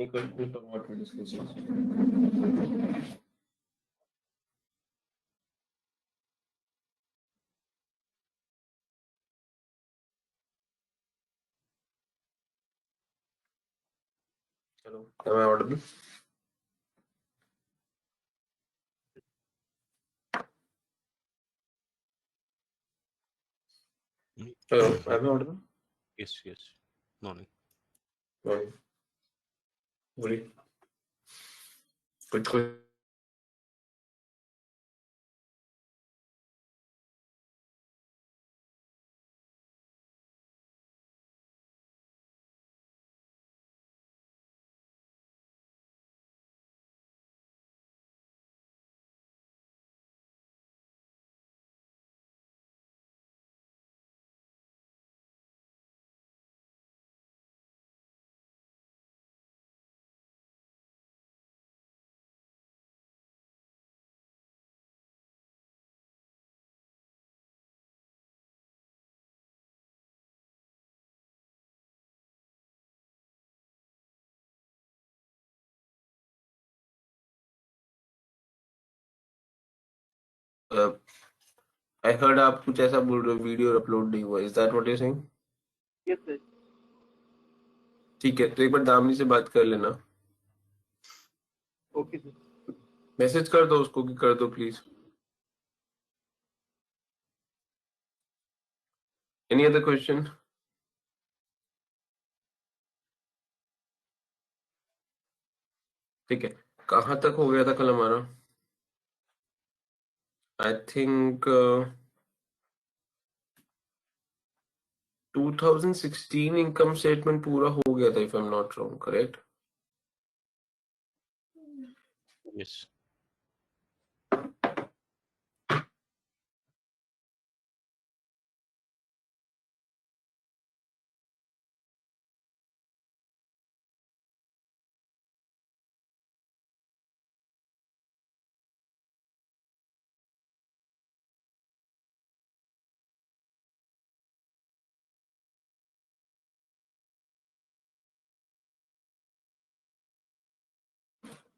एक question for what we discussed. Hello, am I audible? Hello, am I audible? Yes, yes. Morning. Morning. Good. Good. I heard आप कुछ ऐसा बोल रहे हो वीडियो अपलोड नहीं हुआ. Is that what you're saying? Yes, sir. ठीक है, तो एक बार दामिनी से बात कर लेना. Okay, sir. मैसेज कर दो उसको कि कर दो प्लीज. Any other question? ठीक है, कहाँ तक हो गया था कल हमारा? आई थिंक 2016 इनकम स्टेटमेंट पूरा हो गया था, if I am not wrong, correct? Yes.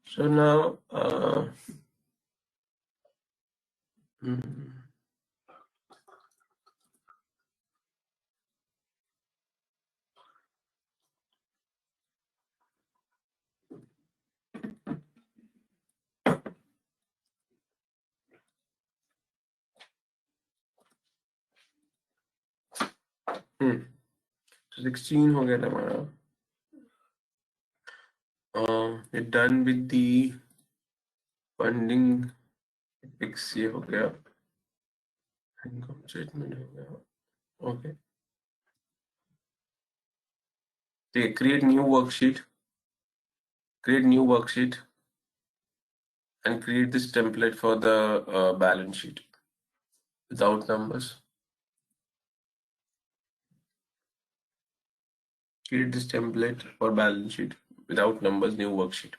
So now, hmm, 16 हो गया था हमारा. It done with the funding fix, ये हो गया. इनकम स्टेटमेंट हो गया. ओके, ठीक है. Create new worksheet and create this template for the balance sheet without numbers. Create this template for balance sheet without numbers, new worksheet.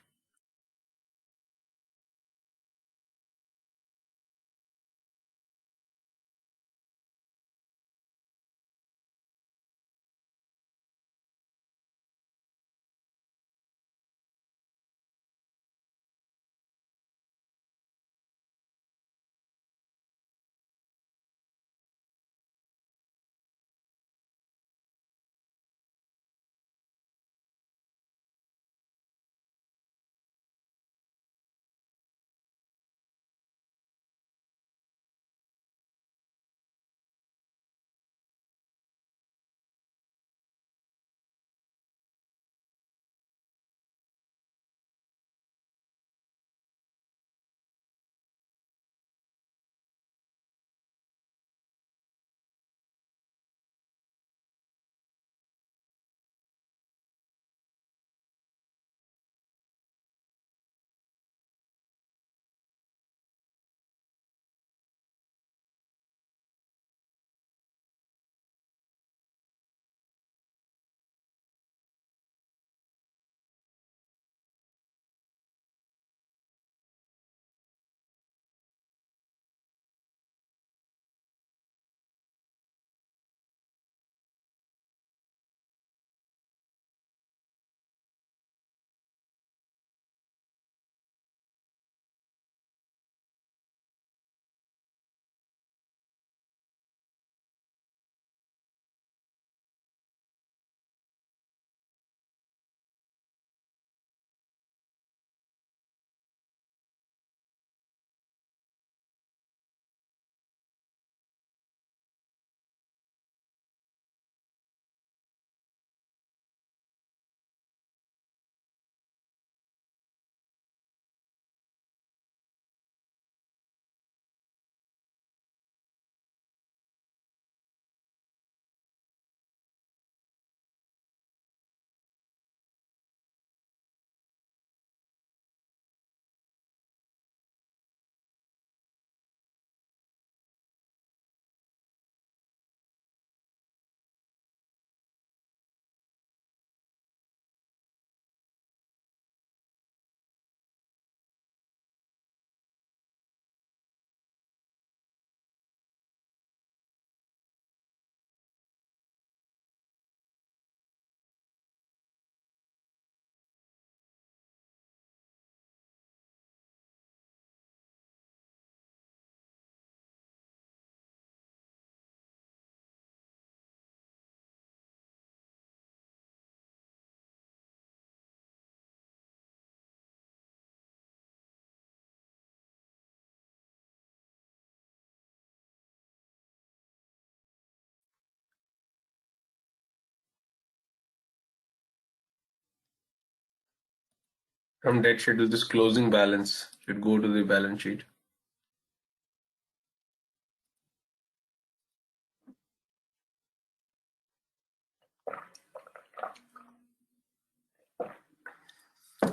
From debt schedule, this closing balance should go to the balance sheet.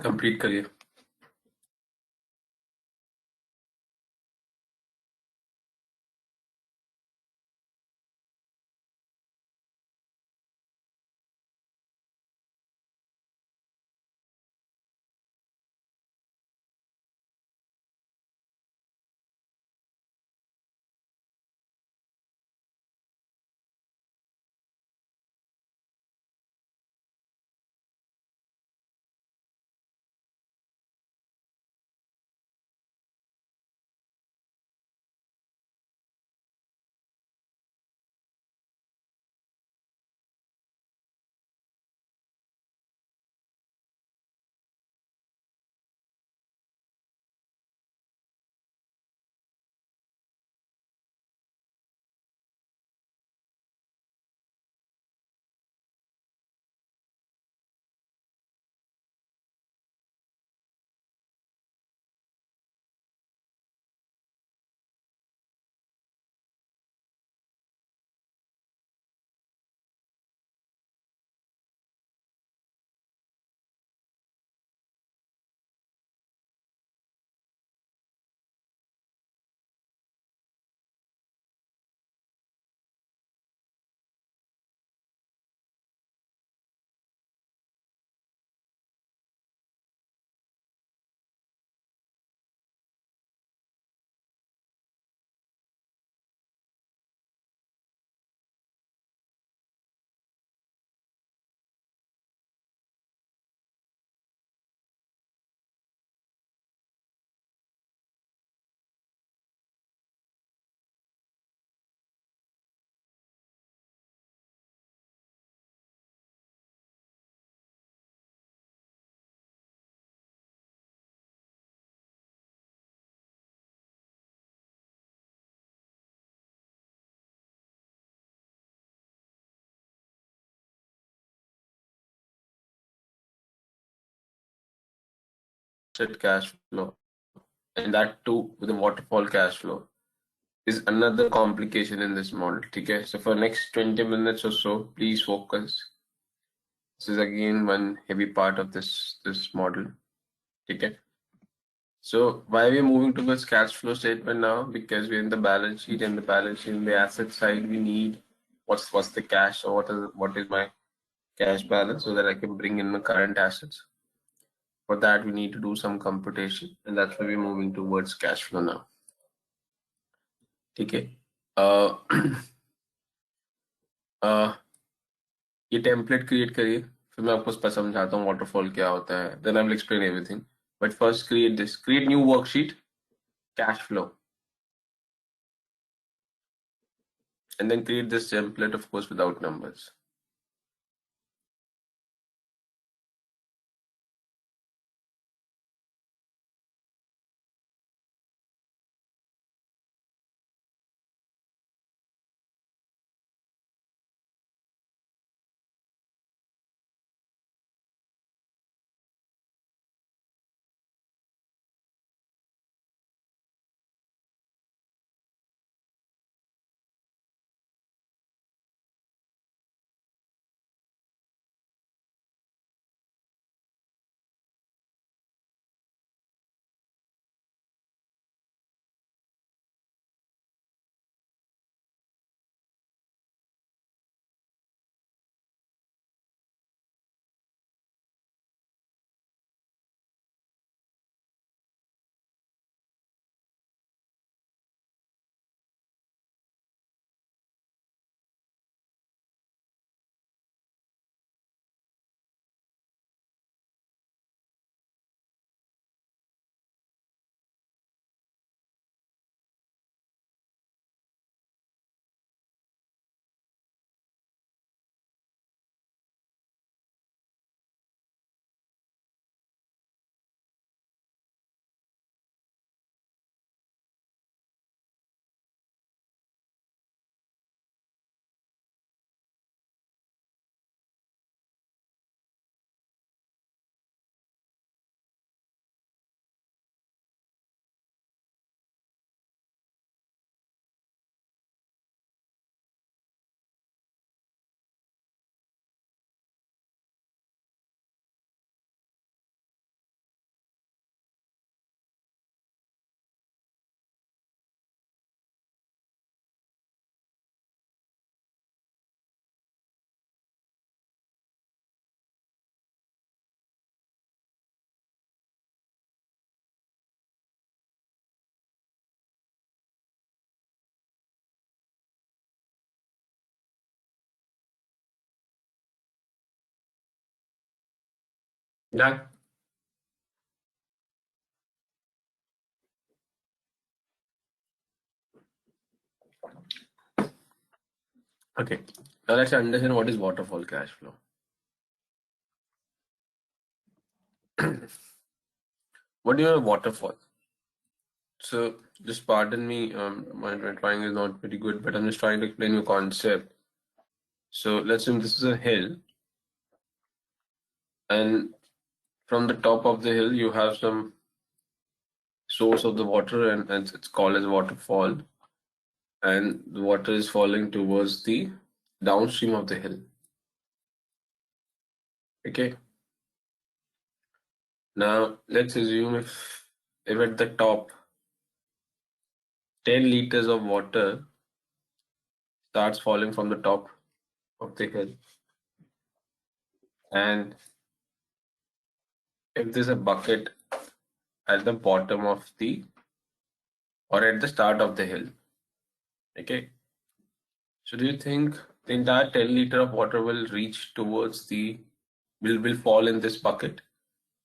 Complete career. Set cash flow, and that too with a waterfall cash flow, is another complication in this model. Okay, so for next 20 minutes or so, please focus. This is again one heavy part of this model. Okay. So why we're moving towards cash flow statement now? Because we're in the balance sheet, and the balance sheet, in the asset side, we need what's the cash, or what is my cash balance, so that I can bring in the current assets. For that, we need to do some computation, and that's why we're moving towards cash flow now. Okay. Uh, ये template create करिए, फिर मैं आपको समझाता हूँ waterfall क्या होता है, then I will explain everything. But first create this, create new worksheet, cash flow, and then create this template, of course, without numbers. Done. Okay. Now let's understand what is waterfall cash flow. What do you know waterfall? So just pardon me, my drawing is not very good, but I'm just trying to explain your concept. So let's assume this is a hill, and from the top of the hill you have some source of the water, and it's called as waterfall, and the water is falling towards the downstream of the hill. Okay. Now let's assume if at the top 10 liters of water starts falling from the top of the hill, and if there's a bucket at the bottom of the or at the start of the hill, okay, so do you think the entire 10 liter of water will reach towards the will fall in this bucket?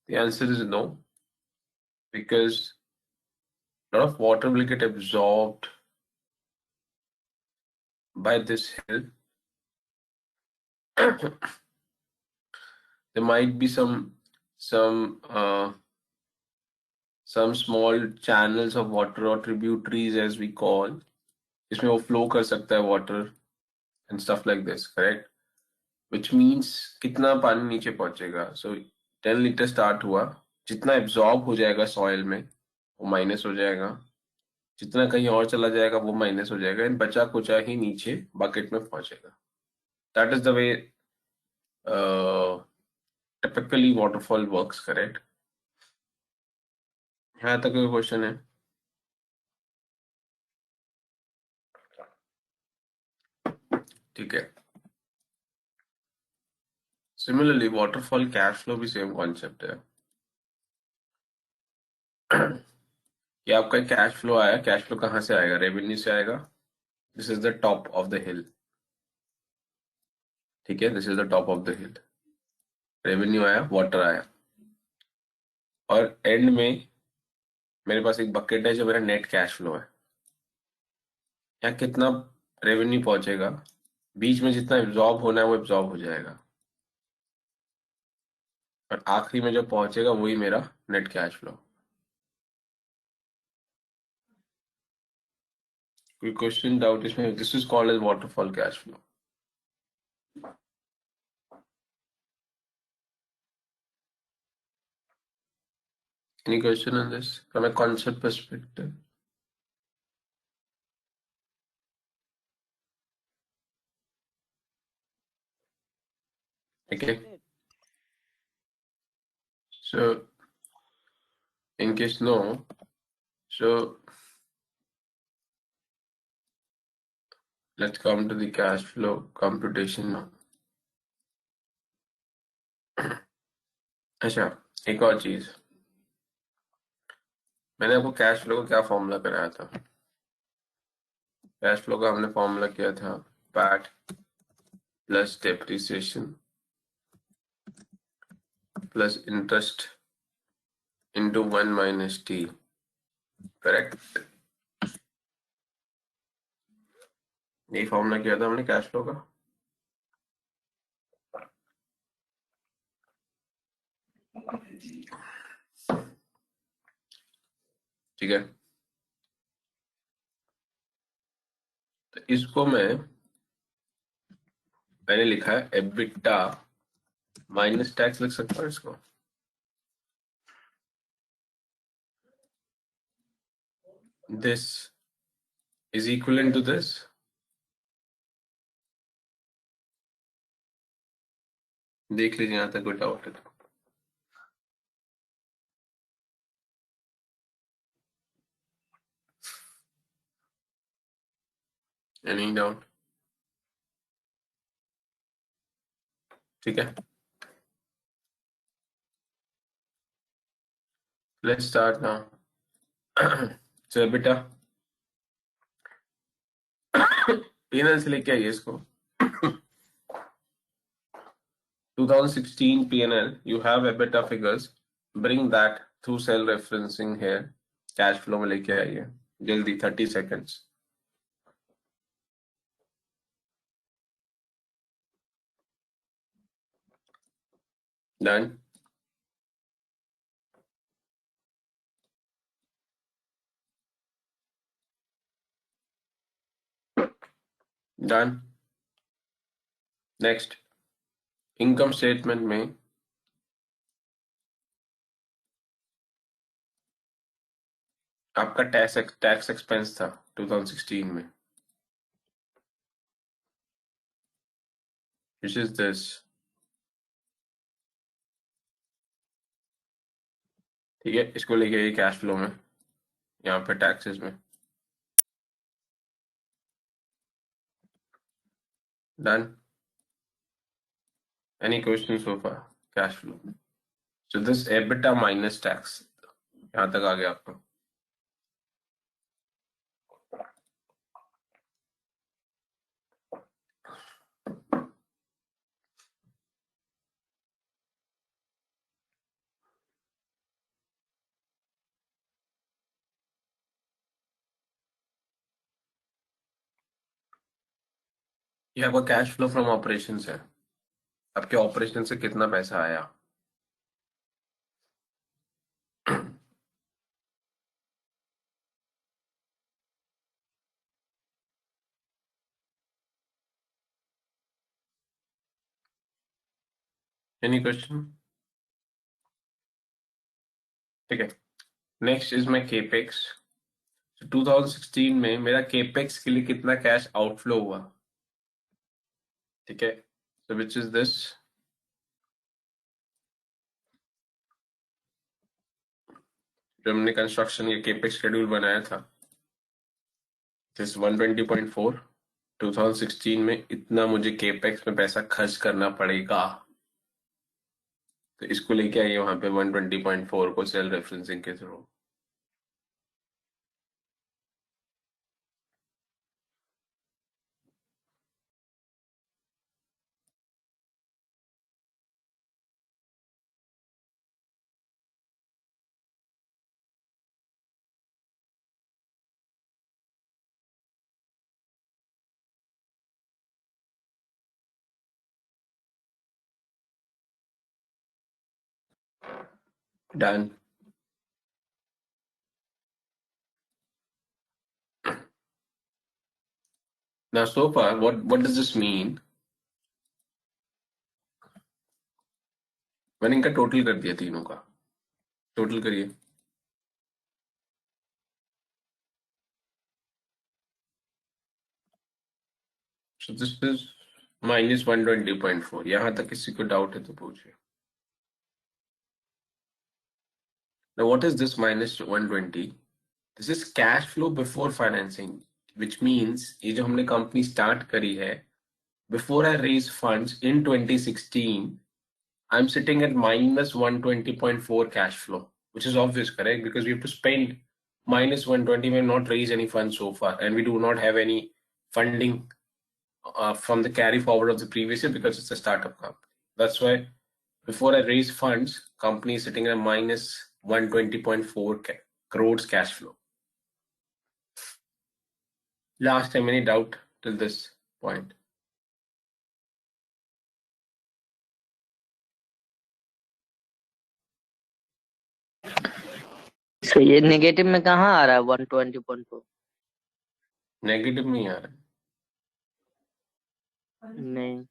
The answer is no, because a lot of water will get absorbed by this hill. There might be some some small channels of water or tributaries as we call, इसमें वो flow कर सकता है water and stuff like this, correct? Which means कितना पानी नीचे पहुंचेगा? So 10 litre start हुआ, जितना एब्जॉर्ब हो जाएगा सॉइल में वो माइनस हो जाएगा, जितना कहीं और चला जाएगा वो माइनस हो जाएगा, एंड बचा कुचा ही नीचे बकेट में पहुंचेगा. That is the way typically waterfall works, correct? यहाँ तक कोई क्वेश्चन है? ठीक है. Similarly, waterfall cash flow भी सेम कॉन्सेप्ट है. कि आपका कैश फ्लो आया, कैश फ्लो कहाँ से आएगा? रेवेन्यू से आएगा. This is the top of the हिल. ठीक है, this is the top of the hill. Revenue आया, वाटर आया, और एंड में मेरे पास एक बकेट है जो मेरा नेट कैश फ्लो है. यहाँ कितना रेवेन्यू पहुंचेगा? बीच में जितना एब्जॉर्ब होना है वो एब्जॉर्ब हो जाएगा, और आखिरी में जो पहुंचेगा वही मेरा नेट कैश फ्लो. कोई क्वेश्चन डाउट इसमें? This is called as waterfall cash flow. Any question on this from a concept perspective? Okay. So, in case no, so let's come to the cash flow computation now. अच्छा, एक और चीज, मैंने आपको cash flow का क्या formula कराया था? कैश फ्लो का हमने फॉर्मूला किया था PAT plus depreciation plus interest into 1 minus T, correct? यही फॉर्मूला किया था हमने कैश फ्लो का. ठीक है, तो इसको मैंने लिखा है एबिटा माइनस टैक्स, लिख सकता हूँ इसको. This is equal to this. देख लीजिए यहाँ तक कोई डाउट है तो. Any doubt? ठीक है, लेट्स स्टार्ट नाउ. सो बेटा पीएनएल से लेके आइए इसको. 2016 P&L, you have EBITDA figures. Bring that through cell referencing here. Cash flow में लेके आइए जल्दी 30 seconds. Done. Done. Next, income statement में आपका टैक्स एक्सपेंस था 2016 में, which is this. ठीक है, इसको लेके आइए कैश फ्लो में, यहाँ पे टैक्सेस में. Done. Any questions so far? Cash flow. So this EBITDA minus tax. यहाँ तक आ गया आपको. ये आपका कैश फ्लो फ्रॉम ऑपरेशंस है. आपके ऑपरेशन से कितना पैसा आया. Any question? ठीक है. Next is my capex. 2016 में मेरा केपेक्स के लिए कितना कैश आउटफ्लो हुआ. ठीक है. So which is this. जो हमने कंस्ट्रक्शन या केपेक्स शेड्यूल बनाया था, दिस 120.4. 2016 में इतना मुझे केपेक्स में पैसा खर्च करना पड़ेगा, तो इसको लेके आइए वहां पे 120.4 को सेल रेफरेंसिंग के through. Done. Now so far, what does this mean? मैंने इनका टोटल कर दिया, तीनों का टोटल करिए. So this is minus 120.4. यहाँ तक किसी को डाउट है तो पूछिए. Now what is this minus 120? This is cash flow before financing, which means ये जो हमने कंपनी स्टार्ट करी है, before I raise funds in 2016, I'm sitting at minus 120.4 cash flow, which is obvious, correct? Because we have to spend minus 120, we have not raised any funds so far, and we do not have any funding from the carry forward of the previous year because it's a startup company. That's why before I raise funds, company is sitting at a minus 120.4 crores cash flow. Last time, any doubt till this point? So ये negative में कहाँ आ रहा है 120.4? Negative में ही आ रहा है. नहीं,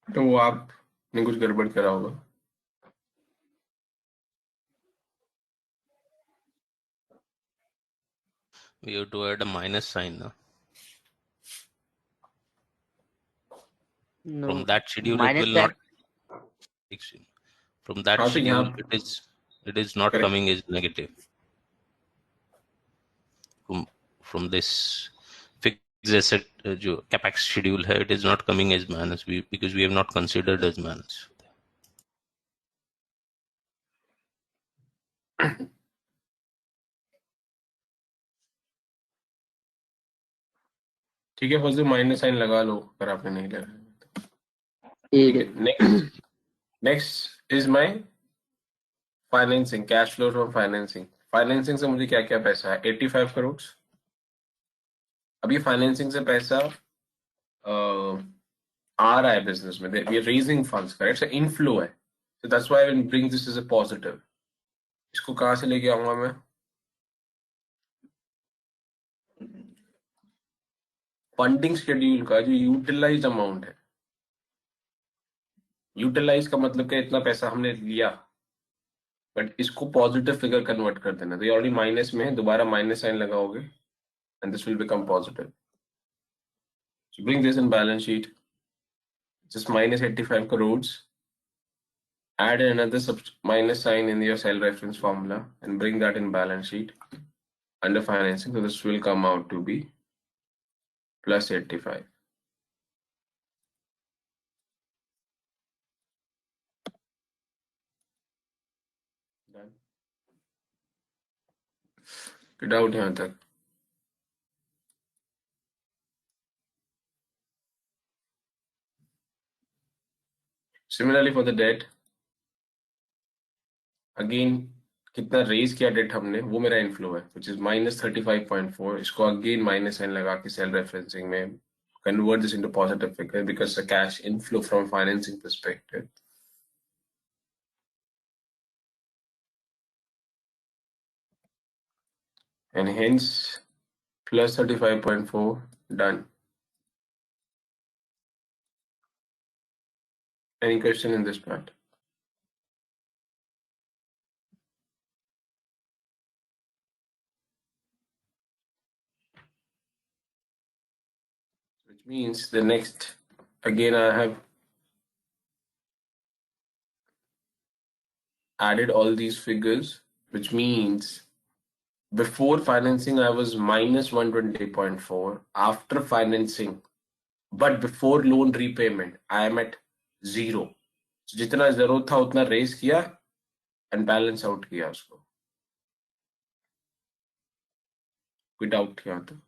तो वो आपने कुछ गड़बड़ करा होगा. We have to add a minus sign. No? no. From that schedule, it Minus will that. not. From that हाँ, तो schedule, यहाँ it is not correct. coming as negative. From this fixed asset जो capex schedule है, it is not coming as minus because we have not considered as minus. ठीक है, first minus sign लगा लो अगर आपने नहीं लगाया. ठीक ठीक है। है, next is my financing, cash flow from financing. Financing से मुझे क्या क्या पैसा है, 85 करोड़। अब ये फाइनेंसिंग से पैसा आ रहा है बिजनेस में, we are raising funds, correct, inflow है, so that's why I will bring this as a positive। इसको कहाँ से लेके आऊंगा मैं, फंडिंग शेड्यूल का जो यूटिलाइज अमाउंट है। यूटिलाइज का मतलब क्या, इतना पैसा हमने लिया, बट इसको पॉजिटिव फिगर कन्वर्ट कर देना। तो ये ऑलरेडी माइनस में है, दोबारा माइनस साइन लगाओगे and this will become positive. So bring this in balance sheet, just minus 85 crores, add another minus sign in your cell reference formula and bring that in balance sheet under financing. So this will come out to be plus 85। Done। Doubt यहाँ तक? Similarly for the debt, again कितना raise किया date हमने, वो मेरा inflow है, which is minus 35.4। इसको again minus sign लगा के सेल रेफरेंसिंग में convert this into positive figure because the cash inflow from financing perspective। And hence plus 35.4 done। Any question in this part? Which means the next, again I have added all these figures, which means before financing I was minus 120.4, after financing but before loan repayment I am at 0। so जितना जरूरत था उतना raise किया and balance out किया उसको। कोई doubt यहाँ तक?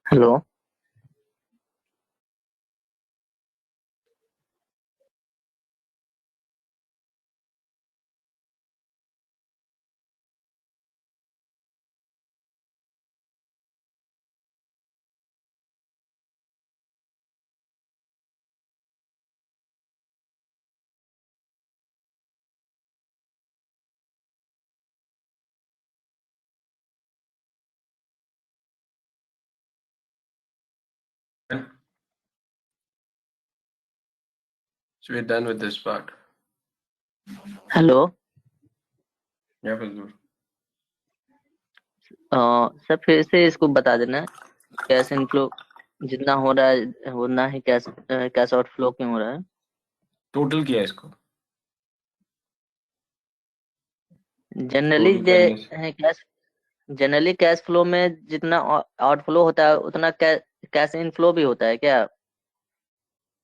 Hello. So we're done with this part। Hello. या फिर दूर? सर फिर से इसको बता देना, कैश इनफ्लो जितना हो रहा है उतना ही कैश कैश आउटफ्लो क्यों हो रहा है? टोटल किया इसको, जनरली टोटल करने से कैश जनरली कैश फ्लो में जितना आउटफ्लो होता है उतना कैश इनफ्लो भी होता है क्या?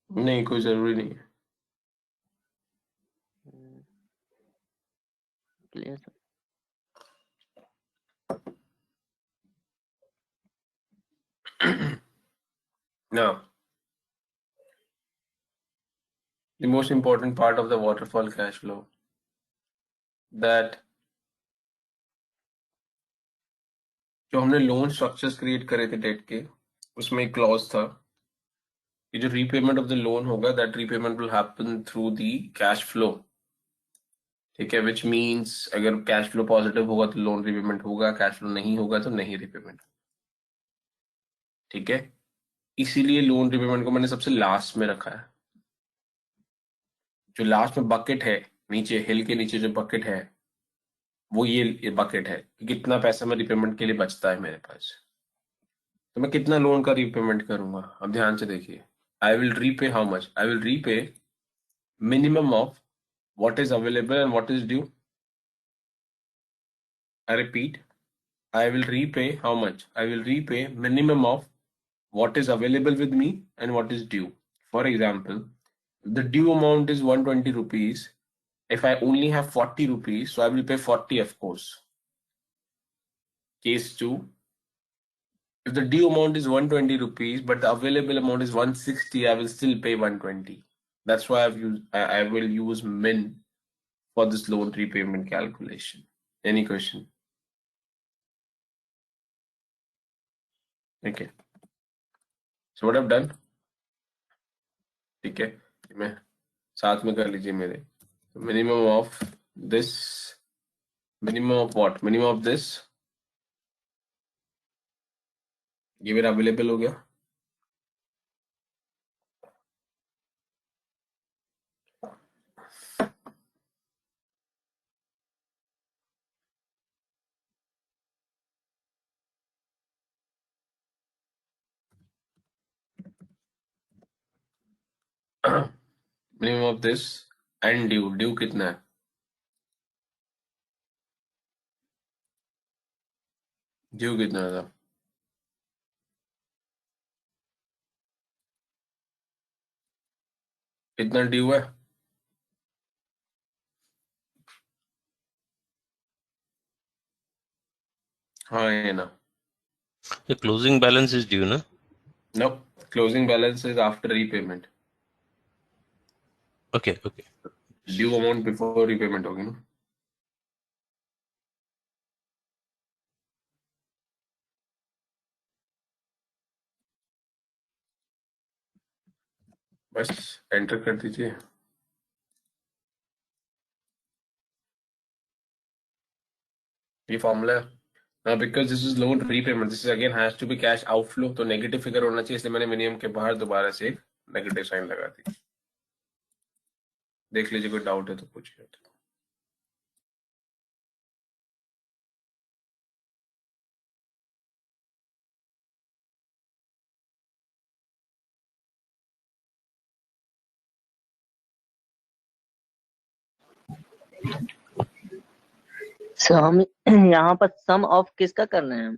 नहीं, कोई जरूरी नहीं है। Clear sir. Now, the most important part of the waterfall cash flow, that जो हमने लोन स्ट्रक्चर्स क्रिएट करे थे डेट के, उसमें एक क्लॉज था कि जो रीपेमेंट ऑफ द लोन होगा, that repayment will happen through the cash flow. ठीक है, विच मीन्स अगर कैश फ्लो पॉजिटिव होगा तो लोन रीपेमेंट होगा, कैश फ्लो नहीं होगा तो नहीं रीपेमेंट। ठीक है, इसीलिए लोन रीपेमेंट को मैंने सबसे लास्ट में रखा है। जो लास्ट में बकेट है, नीचे हिल के नीचे जो बकेट है, वो ये बकेट है कि कितना पैसा मैं रिपेमेंट के लिए बचता है मेरे पास। तो मैं कितना लोन का रिपेमेंट करूंगा, अब ध्यान से देखिए। I will repay how much? I will repay minimum of what is available and what is due. I repeat, I will repay how much? I will repay minimum of what is available with me and what is due. For example, the due amount is 120 rupees. If I only have 40 rupees, so I will pay 40, of course. Case 2, if the due amount is 120 rupees, but the available amount is 160, I will still pay 120. That's why I will use min for this loan repayment calculation. Any question? Okay. So what I've done, ठीक है, मैं साथ में कर लीजिए मेरे। Minimum of this, minimum of what? Minimum of this, ये मेरा अवेलेबल हो गया। Minimum of this and due, due कितना है? ड्यू कितना था? कितना ड्यू है? हाँ ये ना, The closing balance is due, na? No, closing balance is after repayment. Okay, okay. Due amount before repayment होगी ना। बस एंटर कर दीजिए। ये फॉर्मूला है। Now because this is loan repayment, this is again has to be cash outflow, तो negative figure होना चाहिए, इसलिए मैंने मिनिमम के बाहर दोबारा से एक नेगेटिव साइन लगा दी। देख लीजिए, कोई डाउट है तो पूछिए। सो हम यहाँ पर सम ऑफ किसका कर रहे हैं?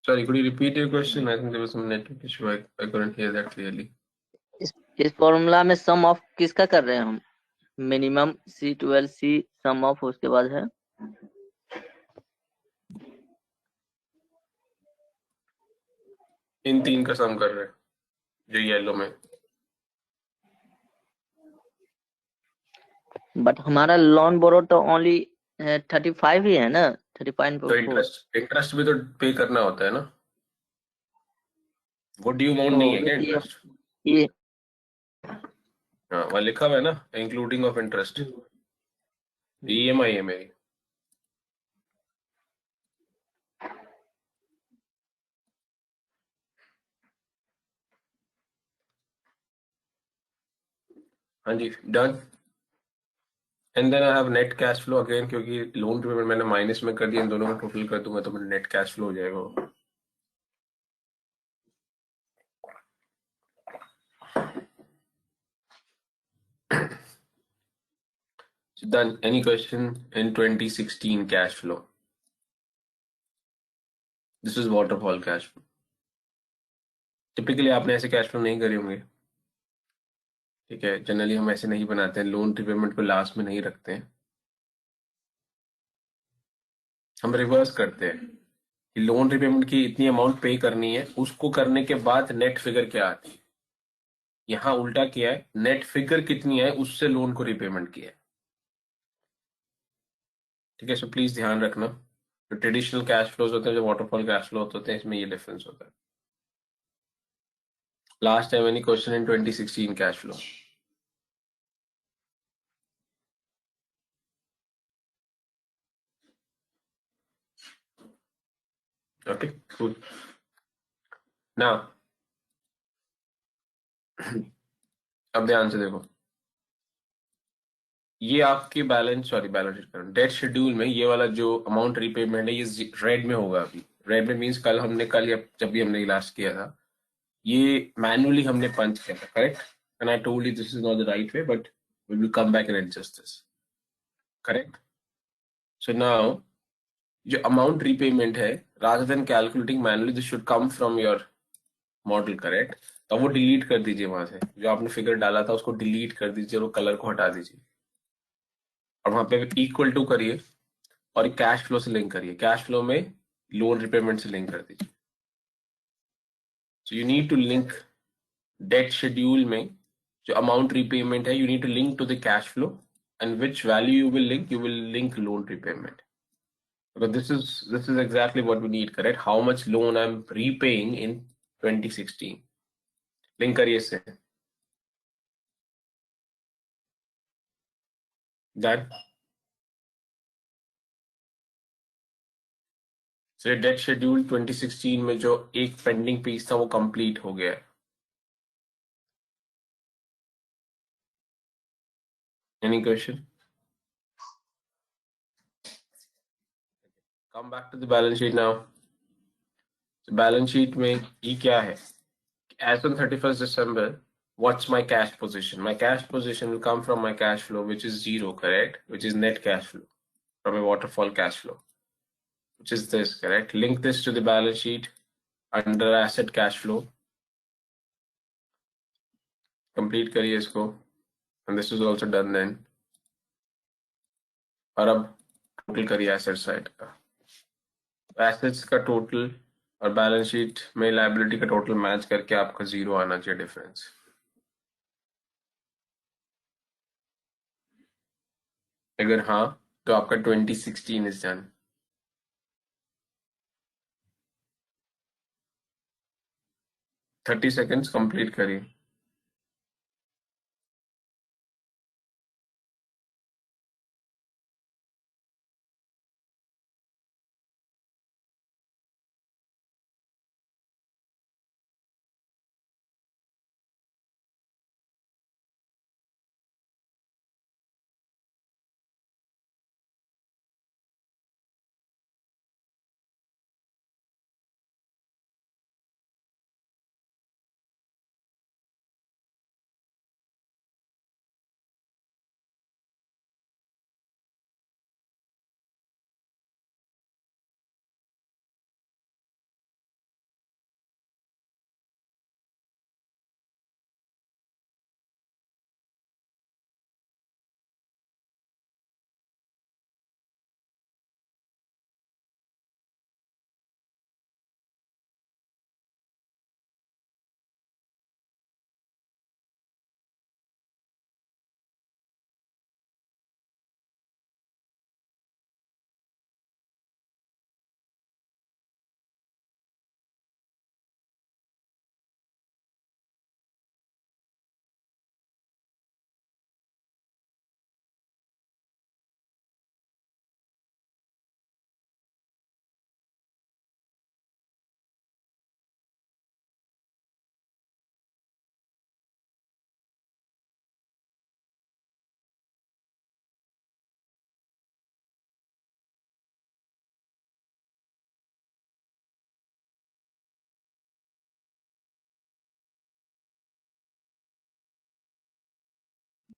Sorry, could you repeat your question? I think there was some network issue. I couldn't hear that clearly. इस फॉर्मूला में सम ऑफ किसका कर रहे हैं हम? मिनिमम C12C सम ऑफ उसके बाद है इन तीन का सम कर रहे हैं जो येलो में। बट हमारा लोन बोरो तो ओनली 35 ही है ना, तो 35.4। इंटरेस्ट भी तो पे करना होता है ना, वो ड्यू अमाउंट नहीं है क्या इंटरेस्ट? ये हाँ, वहाँ लिखा हुआ है ना, इंक्लूडिंग ऑफ इंटरेस्ट। EMI है मेरी। हाँ जी, done. And then I have net cash flow again, क्योंकि लोन पेमेंट मैंने माइनस में कर दिया, इन दोनों का टोटल कर दूंगा तो मेरा नेट कैश फ्लो हो जाएगा। Done. Any question in 2016 cash flow? This is waterfall cash flow. Typically आपने ऐसे कैश फ्लो नहीं करे होंगे, ठीक है। जनरली हम ऐसे नहीं बनाते हैं, लोन रिपेमेंट को लास्ट में नहीं रखते हैं, हम रिवर्स करते हैं कि लोन रिपेमेंट की इतनी अमाउंट पे करनी है, उसको करने के बाद नेट फिगर क्या आती है। यहाँ उल्टा किया है, नेट फिगर कितनी है उससे लोन को रिपेमेंट किया है, ठीक है। सो प्लीज ध्यान रखना, जो ट्रेडिशनल कैश फ्लोज होते हैं, जो वाटरफॉल कैश फ्लो होते हैं, इसमें ये डिफरेंस होता है। Last time any question in 2016 cash flow? Okay, cool. Now अब ध्यान से देखो, ये आपके बैलेंस शीट डेट शेड्यूल में ये वाला जो अमाउंट रीपेमेंट है ये रेड में होगा। अभी रेड में मींस कल या जब भी हमने लास्ट किया था ये मैन्युअली हमने पंच किया था, correct? And I told you this is not the right way, but we will come back and adjust this, correct? So now जो अमाउंट रीपेमेंट है, rather than calculating manually, this should come from your model, correct? तो वो delete कर दीजिए, वहां से जो आपने फिगर डाला था उसको डिलीट कर दीजिए, वो कलर को हटा दीजिए और वहां पे इक्वल टू करिए और कैश फ्लो से लिंक करिए। कैश फ्लो में लोन रिपेमेंट से लिंक कर दीजिए। So you need to link debt schedule में जो अमाउंट रीपेमेंट है, you need to link to the cash flow, and which value you will link loan repayment, because this is exactly what we need, correct? How much loan I'm repaying in 2016, link करिए इससे। That से date schedule 2016 में जो एक pending piece था वो complete हो गया है। Any question? Come back to the balance sheet now. Balance sheet में ये क्या है? As on 31st December, what's my cash position? My cash position will come from my cash flow, which is zero, correct? Which is net cash flow from a waterfall cash flow, which is this, correct? Link this to the balance sheet under asset cash flow. Complete करिए इसको, and this is also done then. और अब total करिए asset side का। Assets का total और balance sheet में liability का टोटल मैच करके आपका जीरो आना चाहिए डिफरेंस। अगर हाँ तो आपका 2016 इज डन। 30 सेकेंड्स कंप्लीट करिए।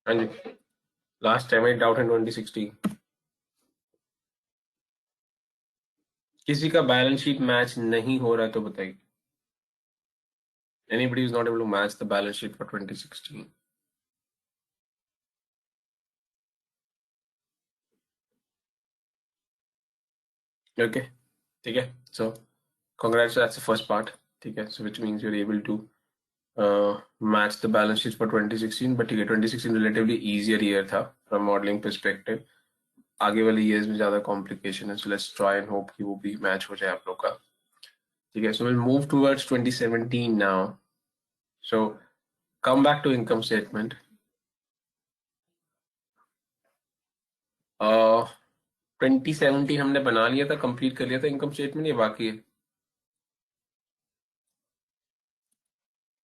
हाँ जी, last time I doubt in 2016। किसी का बैलेंस शीट मैच नहीं हो रहा है तो बताइए। Anybody is not able to match the balance sheet for 2016? Okay, ठीक है। So congrats, that's the first part, ठीक है? So which means you're able to match the balance sheets for 2016, but ठीक है, 2016 relatively easier year था from modeling perspective। आगे वाले years में ज्यादा complication है, so let's try and hope कि वो भी match हो जाए आप लोग का, ठीक है? So we'll move towards 2017 now. So come back to income statement. 2017 हमने बना लिया था, कंप्लीट कर लिया था इनकम स्टेटमेंट, ये बाकी है?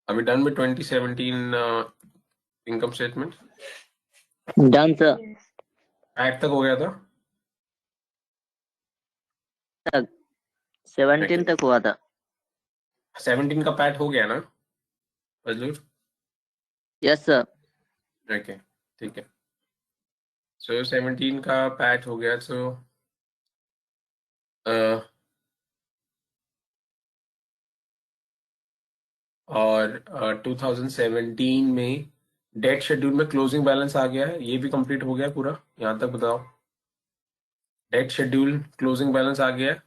Are we done with 2017 income statement? Done sir. PAT तक हो गया था? तक 17 तक हुआ था। 17 का PAT हो गया ना हजूर? Yes sir. ओके, ठीक है। सो 17 का PAT हो गया, सो और 2017 में डेट शेड्यूल में क्लोजिंग बैलेंस आ गया है, ये भी कंप्लीट हो गया पूरा? यहाँ तक बताओ। डेट शेड्यूल क्लोजिंग बैलेंस आ गया है?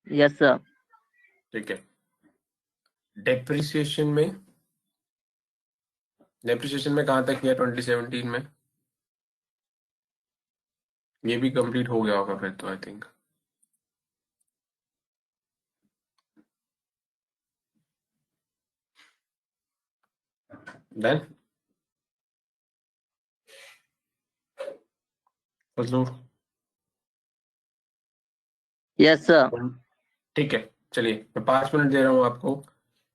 Yes sir. ठीक है। डेप्रिसिएशन में कहाँ तक किया 2017 में? ये भी कंप्लीट हो गया होगा फिर तो, आई थिंक। डन। मतलब यस सर। ठीक है, चलिए मैं 5 मिनट दे रहा हूँ आपको।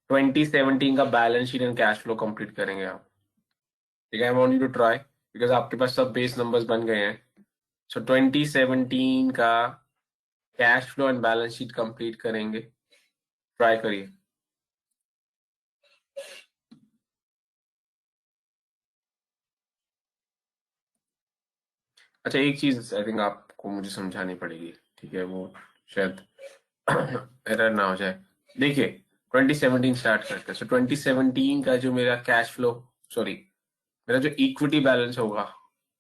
2017 का balance sheet and cash flow complete करेंगे आप। ठीक है, I want you to try, because आपके पास सब बेस नंबर्स बन गए हैं। सो 2017 का cash flow and balance sheet complete करेंगे। ट्राई करिए। अच्छा, एक चीज आई थिंक आपको मुझे समझानी पड़ेगी, ठीक है? वो शायद एरर ना हो जाए। देखिए, 2017 स्टार्ट करते हैं। सो 2017 का जो मेरा कैश फ्लो, सॉरी, मेरा जो इक्विटी बैलेंस होगा,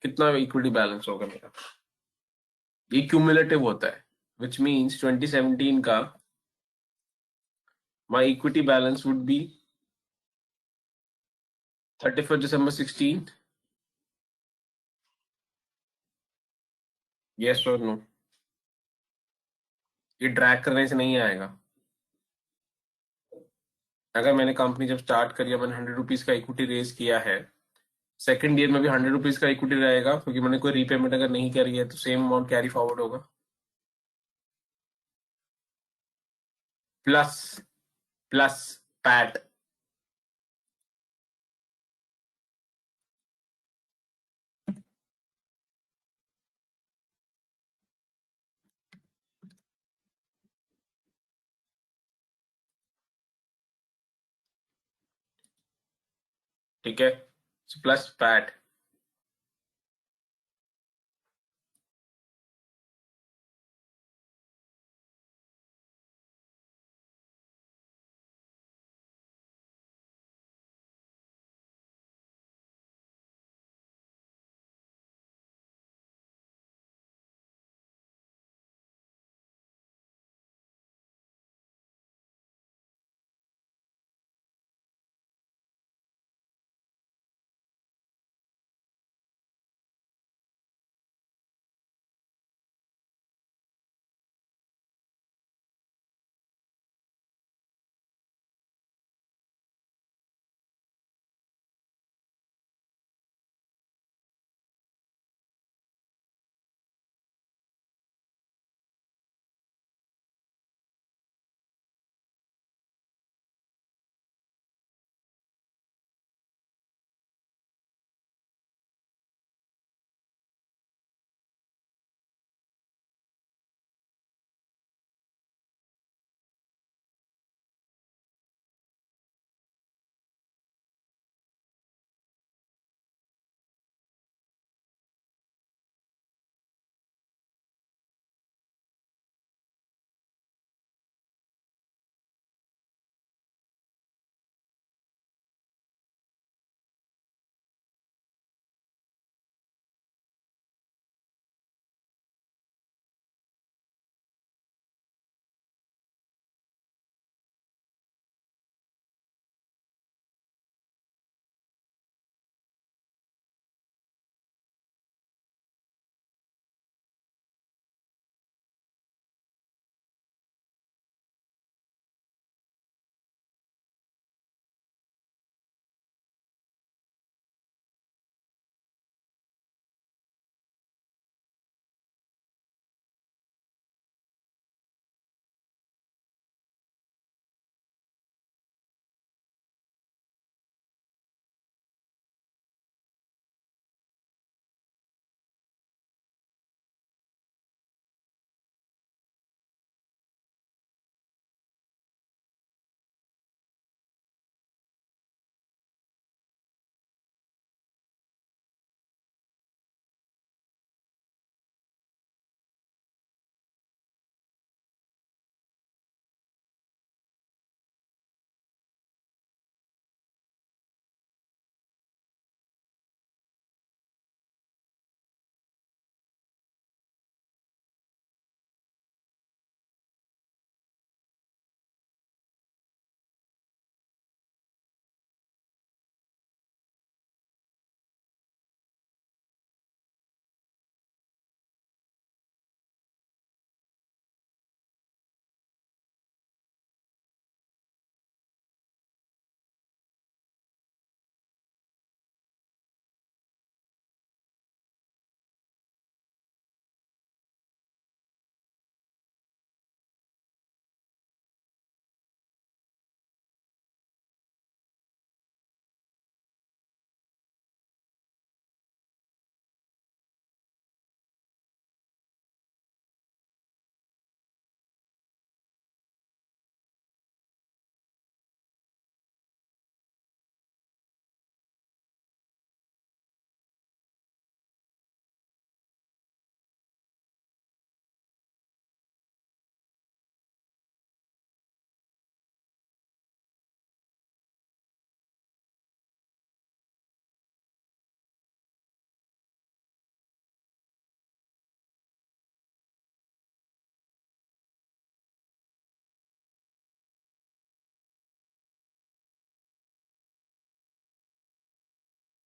कितना इक्विटी बैलेंस होगा मेरा? ये क्यूमुलेटिव होता है, विच मीन्स 2017 का my equity balance would be 31 December 16। Yes और नो? ये ड्रैग करने से नहीं आएगा। अगर मैंने कंपनी जब स्टार्ट करी, मैंने 100 रुपीज का इक्विटी रेज किया है, सेकंड ईयर में भी 100 रुपीज का इक्विटी रहेगा, क्योंकि मैंने कोई रीपेमेंट अगर नहीं करी है तो सेम अमाउंट कैरी फॉरवर्ड होगा, प्लस प्लस पैट। ठीक है, प्लस पैट।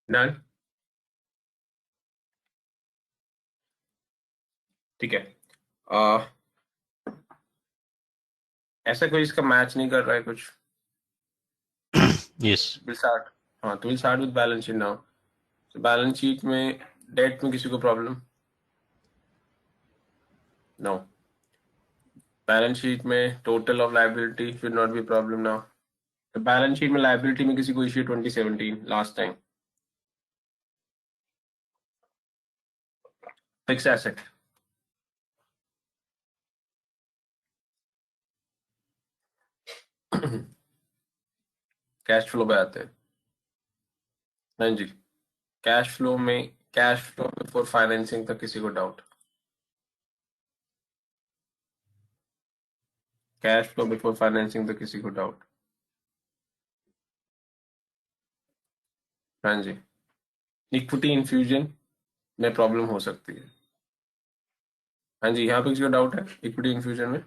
डन। ठीक है। आ, ऐसा कोई इसका मैच नहीं कर रहा है कुछ? Yes. Will start. हाँ, तो will start with balance sheet now. तो बैलेंस शीट में डेट में किसी को प्रॉब्लम? नो। बैलेंस शीट में total of liability should not be problem now. तो बैलेंस शीट में लायबिलिटी में किसी को issue 2017 last time. Fix asset. Cash flow पे आते हैं। हाँ जी। कैश फ्लो बिफोर फाइनेंसिंग तक किसी को doubt? Cash flow before financing तक किसी को डाउट? हाँ जी। इक्विटी इन्फ्यूजन में प्रॉब्लम हो सकती है। हाँ जी, यहाँ पे किसी को डाउट है इक्विटी इन्फ्यूजन में?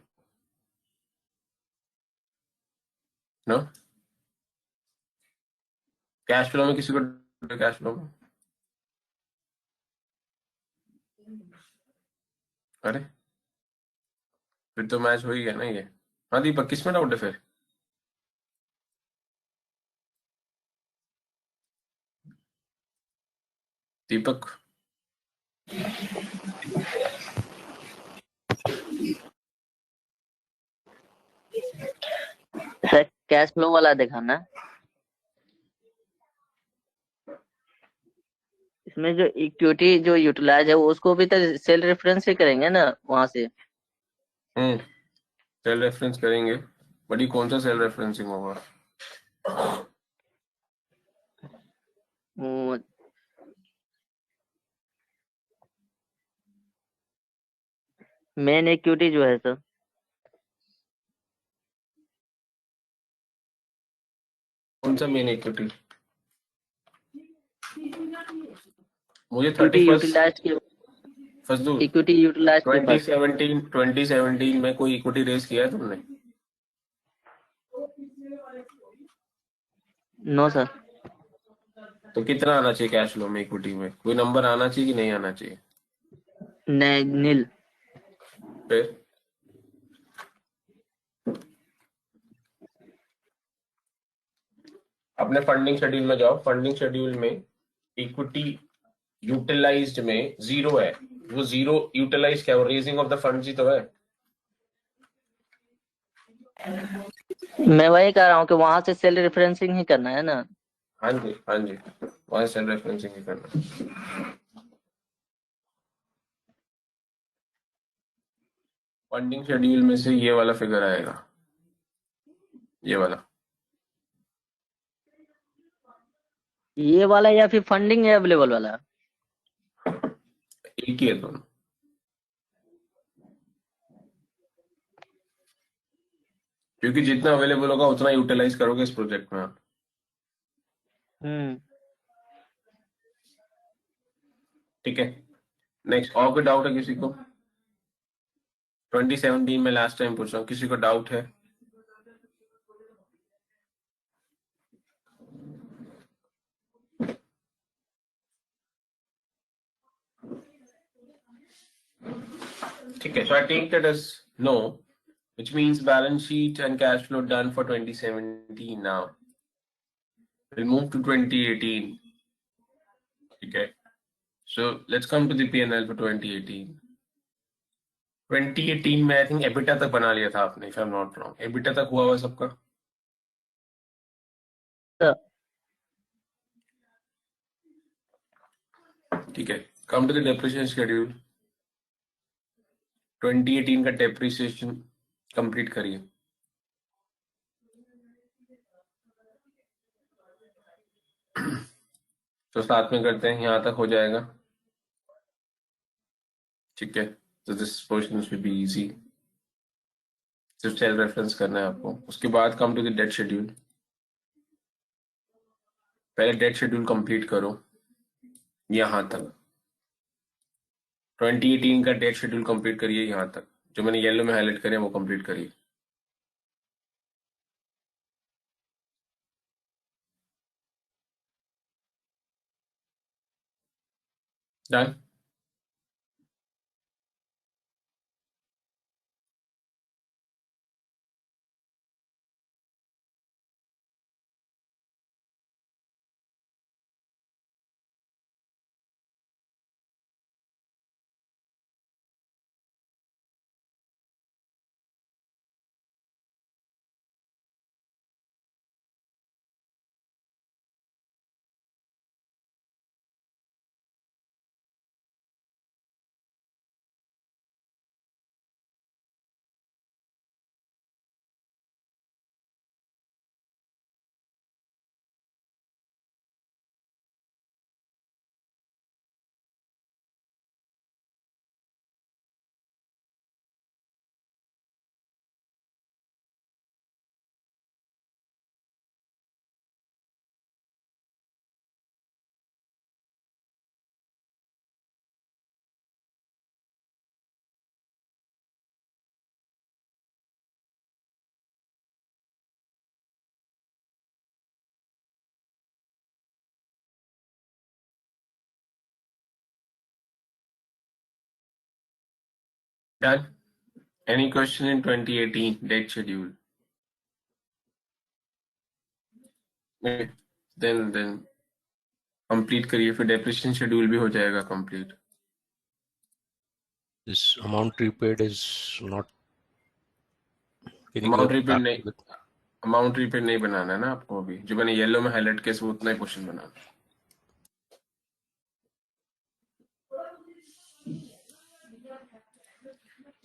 नो। कैश फ्लो में किसी को doubt है? कैश फ्लो में? अरे, फिर तो मैच हो ही गया ना ये। हाँ दीपक, किस में डाउट है फिर? दीपक। सर कैश फ्लो वाला दिखाना। इसमें जो इक्विटी जो यूटिलाइज है वो उसको भी तो सेल रेफरेंस ही करेंगे ना वहां से। सेल रेफरेंस करेंगे, बट ये कौन सा सेल रेफरेंसिंग होगा? वो मेन इक्विटी जो है सर। कौन सा मेन इक्विटी? मुझे इक्विटी 31 यूटिलाइज के फजलूल, इक्विटी यूटिलाइज के बाद 2017 में कोई इक्विटी रेस किया है तुमने? No sir. तो कितना आना चाहिए कैश फ्लो में इक्विटी में? कोई नंबर आना चाहिए कि नहीं आना चाहिए? नहीं, नील। फिर अपने फंडिंग शेड्यूल में जाओ। फंडिंग शेड्यूल में इक्विटी यूटिलाइज्ड में जीरो है। वो जीरो यूटिलाइज क्या, वो रेजिंग ऑफ द फंड्स ही तो है। मैं वही कह रहा हूँ कि वहां से सेल रेफरेंसिंग ही करना है ना। हाँ जी, हाँ जी, वहां सेल रेफरेंसिंग ही करना। फंडिंग शेड्यूल में से ये वाला फिगर आएगा, ये वाला। ये वाला या फिर फंडिंग अवेलेबल वाला? एक ही है दोनों। क्योंकि जितना अवेलेबल होगा उतना यूटिलाइज करोगे इस प्रोजेक्ट में आप। हम्म। ठीक है। नेक्स्ट, और कोई डाउट है किसी को? 2017 में लास्ट टाइम पूछ रहा हूँ, किसी को डाउट है? ठीक है, so I take that as no, which means balance sheet and cash flow done for 2017 now. We'll move to 2018. ठीक है, so let's come to the P&L for 2018. 2018 में आई थिंक एबिटा तक बना लिया था आपने, if I'm not wrong. EBITDA तक हुआ हुआ सबका? सर ठीक है, come to the depreciation schedule. 2018 का डेप्रिसिएशन कंप्लीट करिए। तो साथ में करते हैं, यहाँ तक हो जाएगा। ठीक है, तो this portion will be easy. सिर्फ सेल रेफरेंस करना है आपको। उसके बाद come to the debt schedule. पहले डेट शेड्यूल कंप्लीट करो यहाँ तक। 2018 का डेट शेड्यूल कंप्लीट करिए यहाँ तक। जो मैंने येलो में हाईलाइट करे वो कंप्लीट करिए। Done. Done. Any question in 2018 date schedule? Okay. Then complete करिए, फिर डेप्रिसिएशन शेड्यूल भी हो जाएगा complete. This amount repaid is not. Can you amount go repaid back नहीं, to the? अमाउंट रिपेड नहीं बनाना है ना आपको अभी, जो मैंने येलो में हाईलाइट किया सिर्फ उतना ही question banana.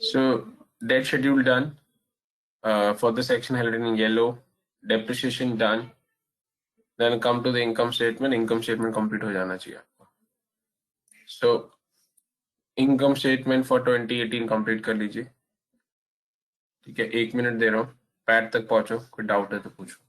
So debt schedule done. For the section highlighted in yellow, depreciation done. Then come to the income statement. Income statement complete हो जाना चाहिए आपको. So income statement for 2018 complete कर लीजिए. ठीक है, 1 मिनट दे रहा हूँ, पैड तक पहुंचो, कोई डाउट है तो पूछो.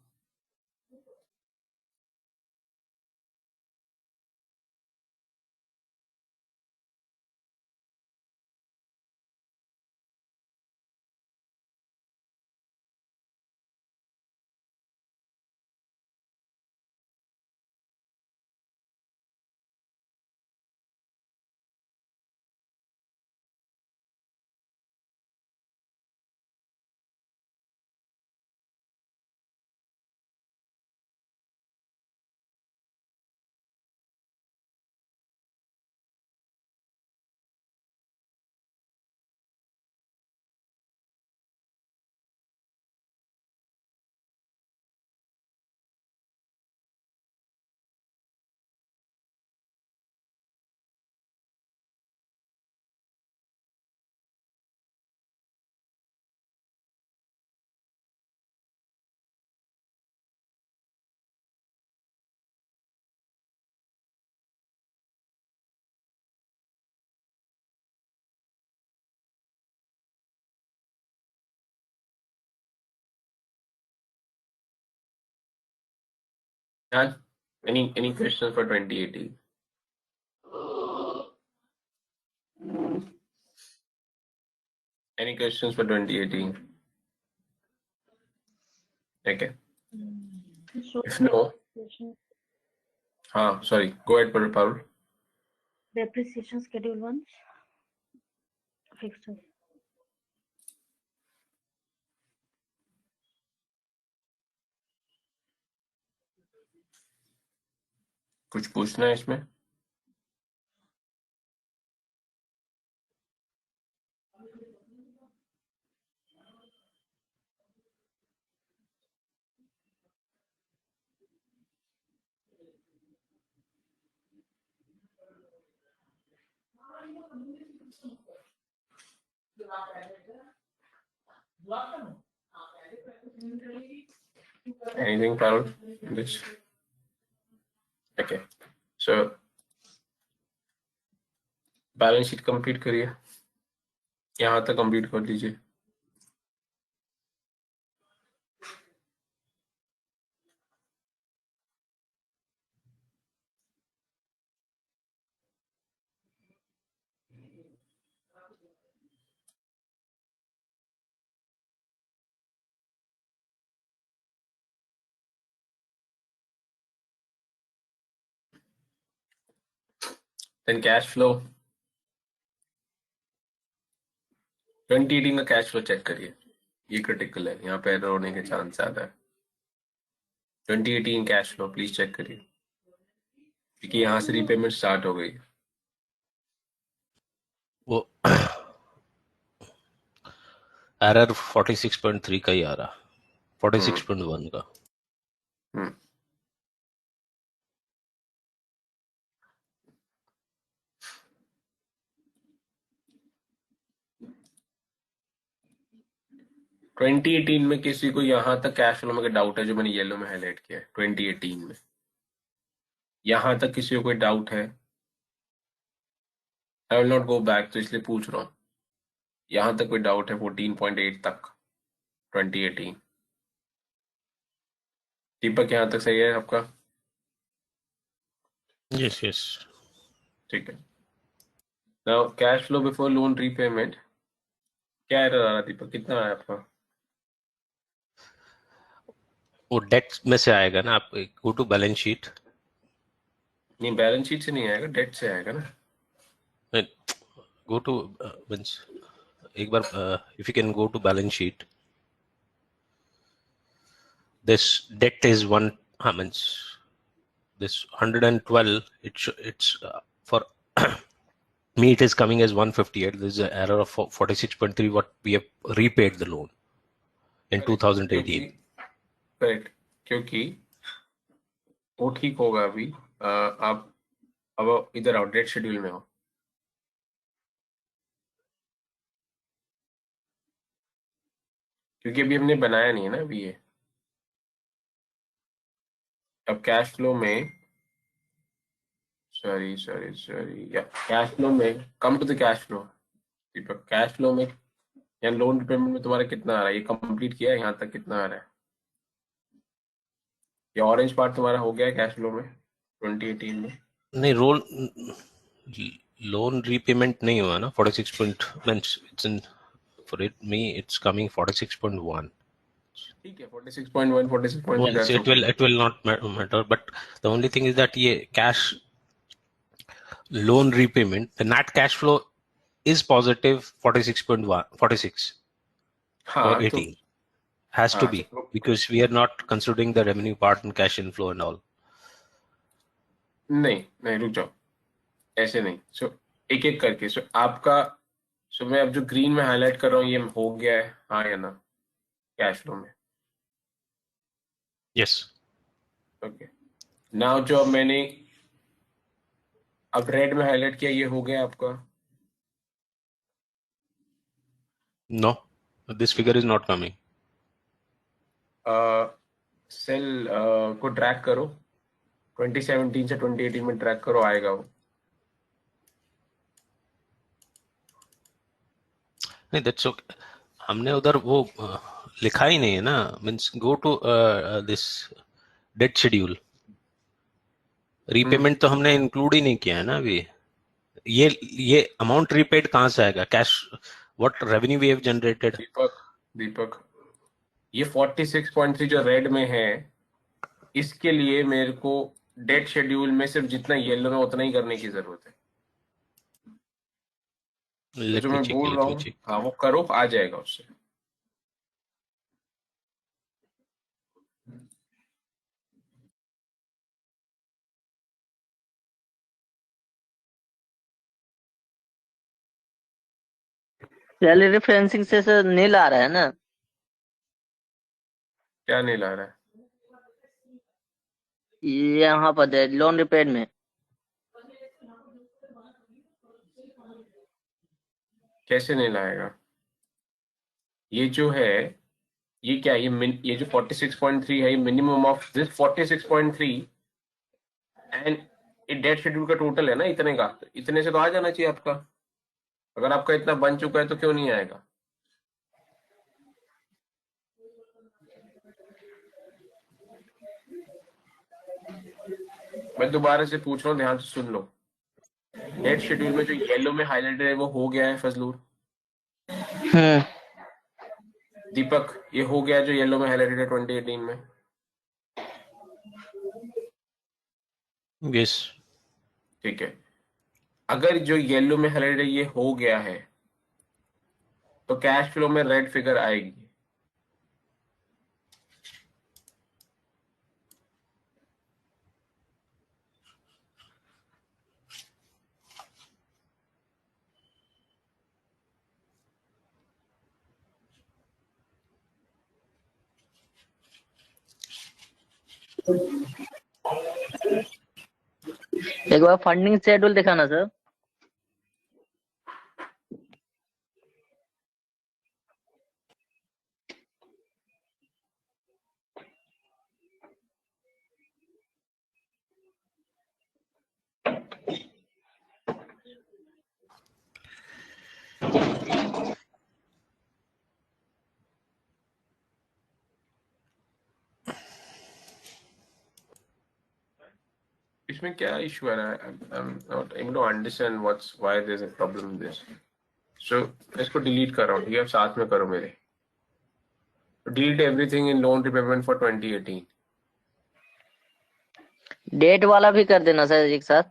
Done. Any questions for 2018? Any questions for 2018? Okay. So If no, sorry. Go ahead, Parul. depreciation schedule once fixed. कुछ पूछना है इसमें? Anything, Parul? This. Okay. So balance sheet complete करिए, यहाँ तक कंप्लीट कर लीजिए. देन कैश फ्लो 2018 का कैश फ्लो चेक करिए, ये क्रिटिकल है, यहाँ पे एरर होने के चांस ज्यादा है। 2018 कैश फ्लो प्लीज चेक करिए, क्योंकि यहाँ से रीपेमेंट स्टार्ट हो गई। वो एरर 46.3 का ही आ रहा, 46.1 का। हम्म 2018 में किसी को यहाँ तक कैश फ्लो में डाउट है, जो मैंने येलो में हाईलाइट किया है 2018 में, यहाँ तक किसी को कोई डाउट है? I will not go back, तो इसलिए पूछ रहा हूँ, यहाँ तक कोई डाउट है 14.8 तक 2018? दीपक यहाँ तक सही है आपका? Yes yes. ठीक है। Now cash flow before loan repayment, क्या एरर आ रहा दीपक, कितना आया आपका? वो डेट में से आएगा ना, आप गो टू बैलेंस शीट। नहीं, बैलेंस शीट से नहीं आएगा, डेट से आएगा ना। गो टू मींस एक बार if you can go to balance sheet, this debt is one means this 112, it's for me it is coming as 158. There's an error of 46.3 what we have repaid the loan in 2018. Correct, क्योंकि वो ठीक होगा अभी। आप अब इधर आओ, debt schedule में हो। क्योंकि अभी हमने बनाया नहीं है ना अभी ये। अब कैश फ्लो में, सॉरी सॉरी सॉरी, या कैश फ्लो में, come to the cash flow Deepak. Cash flow में यहाँ लोन रिपेमेंट में तुम्हारा कितना आ रहा है, ये कंप्लीट किया है, यहाँ तक कितना आ रहा है? ये ऑरेंज पार्ट तुम्हारा हो गया है कैश फ्लो में 2018 में? नहीं, रोल लोन रीपेमेंट नहीं हुआ ना। 46 point means it's in for it me it's coming 46.1. ठीक है, 46.1 46.3 Well, that's okay. it will not matter, but the only thing is that ये cash loan repayment, the net cash flow is positive 46.1 46 for हाँ तो 18 has to हाँ be, तो because we are not considering the revenue part and cash inflow and all. नहीं नहीं, रुक जाओ, ऐसे नहीं। सो एक एक करके, सो आपका, सो मैं अब जो ग्रीन में हाईलाइट कर रहा हूँ ये हो गया है, हाँ या ना, कैश फ्लो में? Yes. ओके। नाउ जो अब मैंने अब रेड में हाईलाइट किया, ये हो गया आपका? No, this figure is not coming. Cell को ट्रैक करो, 2017 से 2018 में ट्रैक करो, आएगा वो। नहीं, that's okay. हमने उधर वो लिखा ही नहीं है ना। Means go to this debt schedule, repayment तो हमने इंक्लूड ही नहीं किया है ना अभी। ये अमाउंट रीपेड कहाँ से आएगा? Cash what revenue we have generated. Deepak ये 46.3 जो रेड में है, इसके लिए मेरे को डेट शेड्यूल में सिर्फ जितना येलो में उतना ही करने की जरूरत है। तो जो मैं बोल रहा हूँ, हाँ वो करो, आ जाएगा उससे। सैलरी रेफरेंसिंग से सर नील आ रहा है ना? क्या नहीं ला रहा है? ये यहाँ पर है लोन रिपेड में। कैसे नहीं लाएगा? ये जो है, ये क्या, ये जो 46.3 है, ये मिनिमम ऑफ दिस 46.3 एंड ये डेट शेड्यूल का टोटल है ना इतने का, तो इतने से तो आ जाना चाहिए आपका। अगर आपका इतना बन चुका है तो क्यों नहीं आएगा? मैं दोबारा से पूछ रहा हूँ, ध्यान से सुन लो। डेट शेड्यूल में जो येलो में हाईलाइटेड है वो हो गया है फजलूर? दीपक ये हो गया जो येलो में हाईलाइटेड है 2018 में? यस। ठीक है। अगर जो येलो में हाइलाइटेड है ये हो गया है तो कैश फ्लो में रेड फिगर आएगी। एक बार फंडिंग शेड्यूल दिखाना सर। इसमें क्या इशू है? I'm not able to understand why there's a problem in this. So इसको डिलीट कर रहा हूँ, ठीक है? साथ में करो मेरे। Delete everything in loan repayment for 2018. Date वाला भी कर देना सर एक साथ,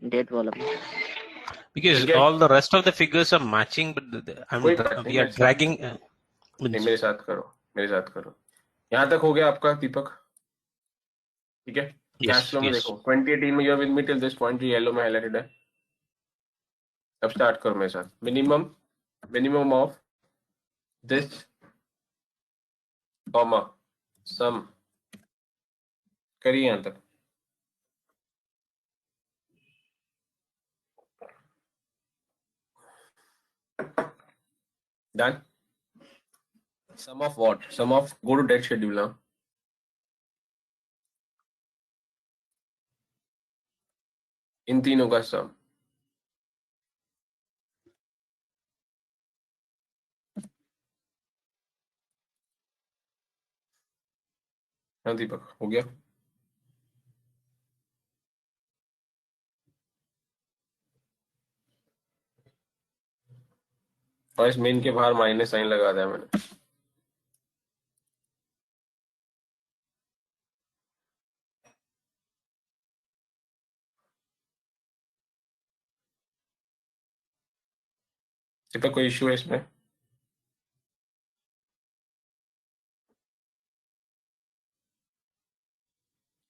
डेट वाला भी। Because ठीक है? all the rest of the figures are matching, but कोई बात नहीं, we are मेरे साथ- dragging. नहीं, मेरे साथ करो, मेरे साथ करो। यहाँ तक हो गया आपका दीपक? ठीक है? Yes, कैश फ्लो में yes. देखो 2018 में you're with me till this point, yellow में हाइलाइटेड है। अब स्टार्ट करो मेरे साथ। मिनिमम ऑफ दिस कॉमा सम करिए यहाँ तक। Done? Sum of what? Sum of, go to debt schedule now. इन तीनों का सम। हाँ दीपक, हो गया? और इस मेन के बाहर माइनस साइन लगा दिया मैंने। दीपक कोई इश्यू है इसमें?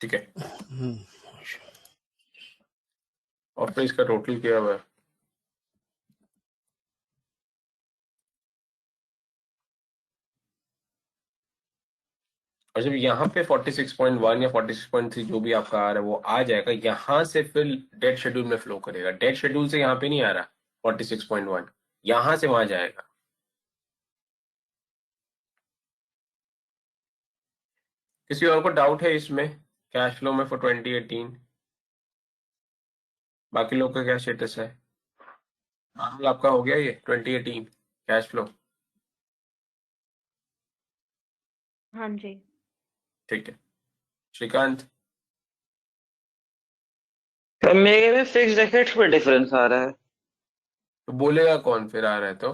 ठीक है, और फिर इसका टोटल किया हुआ है। और जब यहाँ पे 46.1 या 46.3 जो भी आपका आ रहा है वो आ जाएगा, यहाँ से फिर डेट शेड्यूल में फ्लो करेगा। डेट शेड्यूल से यहाँ पे नहीं आ रहा 46.1, यहाँ से वहां जाएगा। किसी और को डाउट है इसमें कैश फ्लो में फॉर 2018? बाकी लोग का क्या स्टेटस है? राहुल आपका हो गया ये 2018 कैश फ्लो? हाँ जी। ठीक है। श्रीकांत? मेरे में फिक्स रैकेट्स में डिफरेंस आ रहा है। तो बोलेगा कौन फिर आ रहा है तो?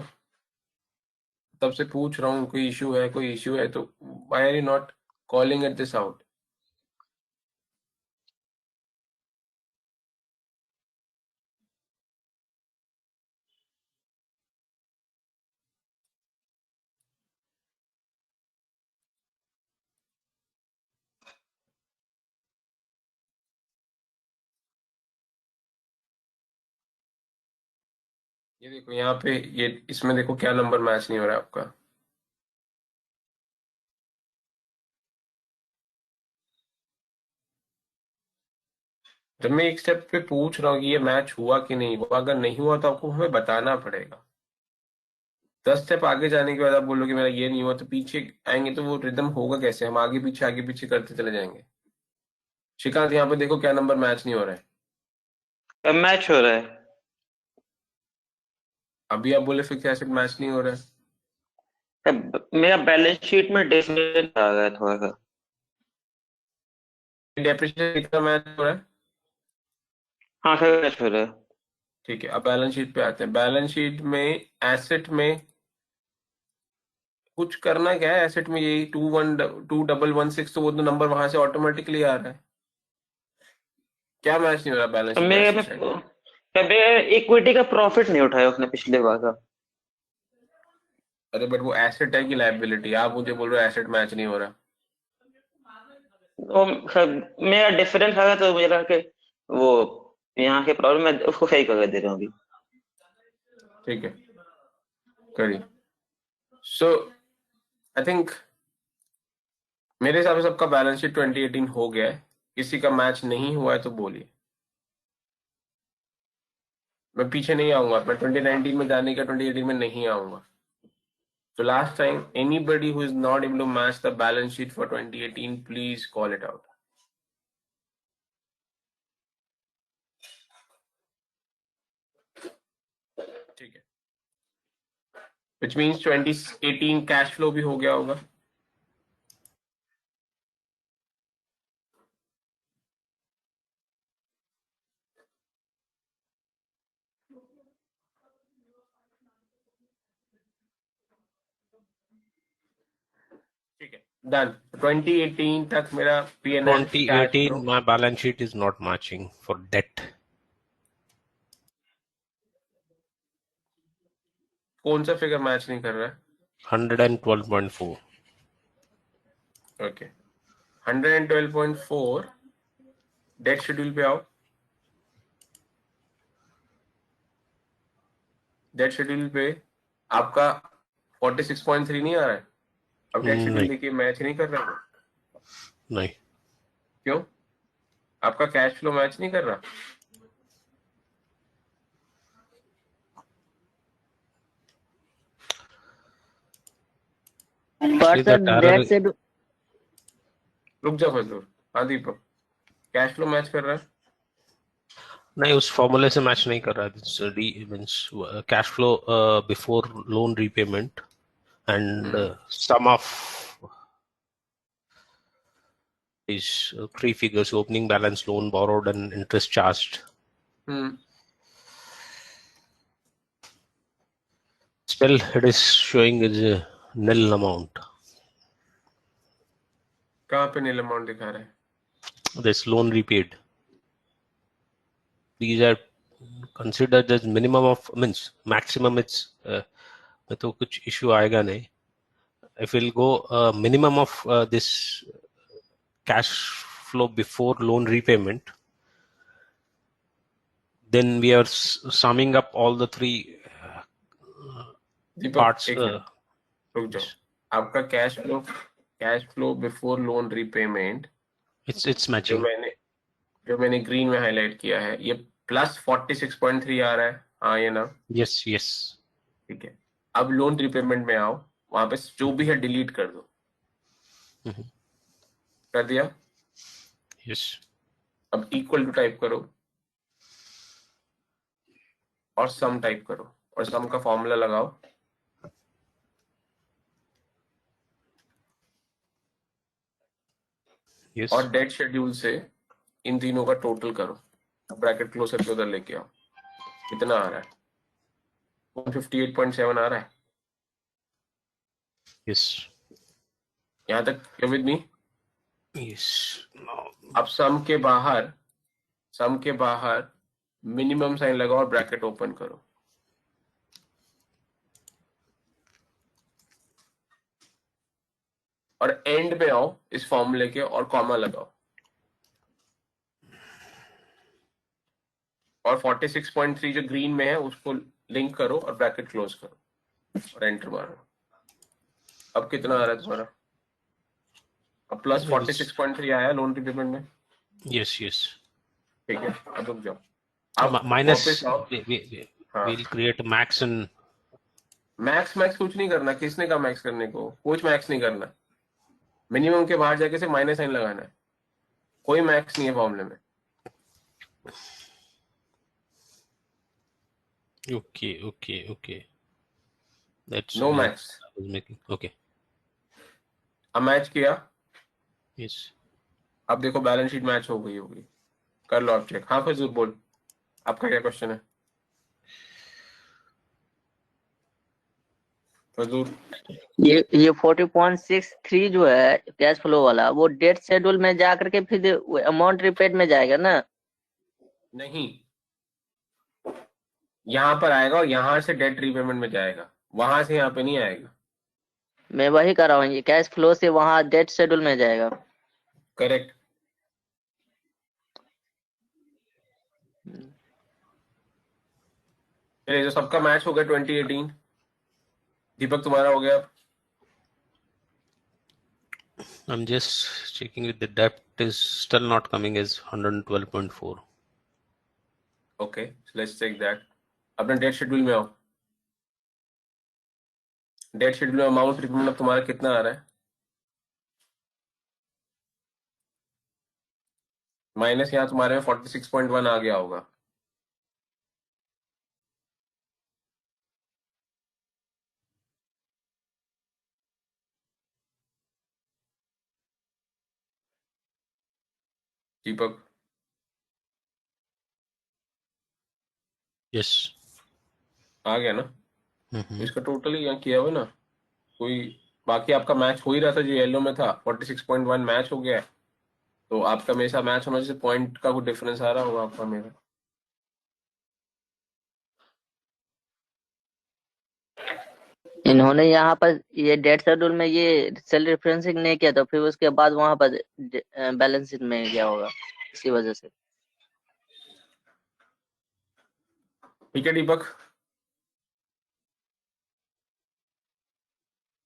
तब से पूछ रहा हूँ कोई इशू है, कोई इशू है तो why are you not calling it this out? ये देखो यहाँ पे, ये इसमें देखो क्या नंबर मैच नहीं हो रहा है आपका। जब मैं एक स्टेप पे पूछ रहा हूँ कि ये मैच हुआ कि नहीं हुआ, अगर नहीं हुआ तो आपको हमें बताना पड़ेगा। 10 स्टेप आगे जाने के बाद आप बोलोगे मेरा ये नहीं हुआ, तो पीछे आएंगे तो वो रिदम होगा कैसे? हम आगे पीछे करते चले जाएंगे। श्रीकांत यहाँ पे देखो क्या नंबर मैच नहीं हो रहा है। अब मैच हो रहा है। अभी आप बोले फिक्स एसेट मैच नहीं हो रहा है। अब मेरा बैलेंस शीट में डिफरेंस आ गया थोड़ा सा। डेप्रिसिएशन कितना मैच हो रहा है? हाँ सर, मैच हो रहा है। ठीक है, अब बैलेंस शीट पे आते हैं। बैलेंस शीट में एसेट में कुछ करना क्या है? एसेट में यही 212116, तो वो तो नंबर वहां से ऑटोमेटिकली आ रहा है। क्या मैच नहीं हो रहा बैलेंस अब शीट मेरे एसेट साइड? में कभी इक्विटी का प्रॉफिट नहीं उठाया उसने पिछले बार का। अरे बट वो एसेट है कि लायबिलिटी? आप मुझे बोल रहे हो एसेट मैच नहीं हो रहा। वो मेरा डिफरेंस आ गया तो मुझे लगा कि वो यहाँ के प्रॉब्लम है, उसको सही करके दे रहा हूँ अभी। ठीक है, करिए। सो आई थिंक मेरे हिसाब से सबका बैलेंस शीट 2018 हो गया है। किसी का मैच नहीं हुआ है तो बोलिए। मैं पीछे नहीं आऊंगा, मैं 2019 में जाने का 2018 में नहीं आऊंगा। So last time, anybody who is not able to match the balance sheet for 2018, please call it out. ठीक है, which means 2018 कैश फ्लो भी हो गया होगा। ठीक है, डन। 2018 तक मेरा P&L cash 2018, flow. my balance sheet is not matching for debt. कौन सा फिगर मैच नहीं कर रहा है? 112.4. ओके, 112.4 डेट शेड्यूल पे आओ। डेट शेड्यूल पे आपका 46.3 नहीं आ रहा है? अब डेट शेड्यूल नहीं देखिए, मैच नहीं कर रहा है। नहीं, क्यों? आपका कैश फ्लो मैच नहीं कर रहा? पर see सर that error. डेट से रुक जा फजलूर। हाँ दीपक, कैश फ्लो मैच कर रहा है? नहीं, उस फॉर्मूले से मैच नहीं कर रहा है। Means cash flow before loan repayment and sum of is three figures: opening balance, loan borrowed, and interest charged. Still, it is showing as a nil amount. कहाँ पे नील अमाउंट दिखा रहा है? This loan repaid. These are considered as minimum of means maximum. It's में तो कुछ issue आएगा नहीं. If we'll go minimum of this cash flow before loan repayment, then we are summing up all the three Deepak parts. एक minute रुक जाओ। आपका cash flow before loan repayment It's जो matching. मैंने ग्रीन में highlight किया है, ये प्लस 46.3 आ रहा है। हाँ ये ना? Yes, yes. ठीक है, अब लोन रीपेमेंट में आओ, वहां पे जो भी है डिलीट कर दो। कर दिया? Yes. अब इक्वल टू टाइप करो और सम टाइप करो और सम का फॉर्मूला लगाओ। Yes. और डेट शेड्यूल से इन तीनों का टोटल करो, ब्रैकेट क्लोज करके उधर लेके आओ। कितना आ रहा है? 158.7 आ रहा है। Yes. यहाँ तक you're with me? Yes. Now, अब सम के बाहर मिनिमम साइन लगाओ और ब्रैकेट ओपन करो। और एंड में आओ इस फॉर्मूले के और कॉमा लगाओ और 46.3 जो ग्रीन में है उसको लिंक करो और ब्रैकेट क्लोज करो और एंटर मारो। अब कितना आ रहा है तुम्हारा? अब प्लस 46.3 आया लोन रिपेमेंट में। yes, yes. ठीक है, अब रुक जाओ। अब Minus, वापस आओ। हाँ। we'll create a max and max कुछ नहीं करना। किसने कहा मैक्स करने को? कुछ मैक्स नहीं करना। मिनिमम के बाहर जाके से माइनस साइन लगाना है। कोई मैक्स नहीं है फॉर्मूले में। okay. That's no max. I was making. Okay. अब मैच किया, Yes. अब देखो बैलेंस शीट मैच हो गई होगी। कर लो आप चेक। हाँ फजूल बोल, आपका क्या क्वेश्चन है? फजूल, ये 40.63 जो है कैश फ्लो वाला, वो डेट शेड्यूल में जा करके फिर अमाउंट रिपेड में जाएगा ना? नहीं यहाँ पर आएगा और यहाँ से डेट रीपेमेंट में जाएगा, वहां से यहाँ पे नहीं आएगा। मैं वही कर रहा हूँ, ये कैश फ्लो से वहाँ डेट शेड्यूल में जाएगा। करेक्ट। चलिए, जो सबका मैच हो गया 2018, दीपक तुम्हारा हो गया। I'm just checking it. The debt is still not coming as 112.4. Okay, let's check that. अपने डेट शेड्यूल में आओ। डेट शेड्यूल में अमाउंट रिपेमेंट तुम्हारा कितना आ रहा है? माइनस यहाँ तुम्हारे में 46.1 आ गया होगा। दीपक, Yes. आ गया ना? Mm-hmm. इसका टोटल ही यहाँ किया हुआ ना कोई। बाकी आपका मैच हो ही रहा था, जो येलो में था 46.1 मैच हो गया है। तो आपका मेरे साथ मैच होना, जैसे पॉइंट का कुछ डिफरेंस आ रहा होगा आपका मेरा। इन्होंने यहाँ पर ये डेट शेड्यूल में ये सेल रेफरेंसिंग नहीं किया, तो फिर उसके बाद वहां पर बैलेंस शीट में गया होगा, इसी वजह से। ठीक है दीपक।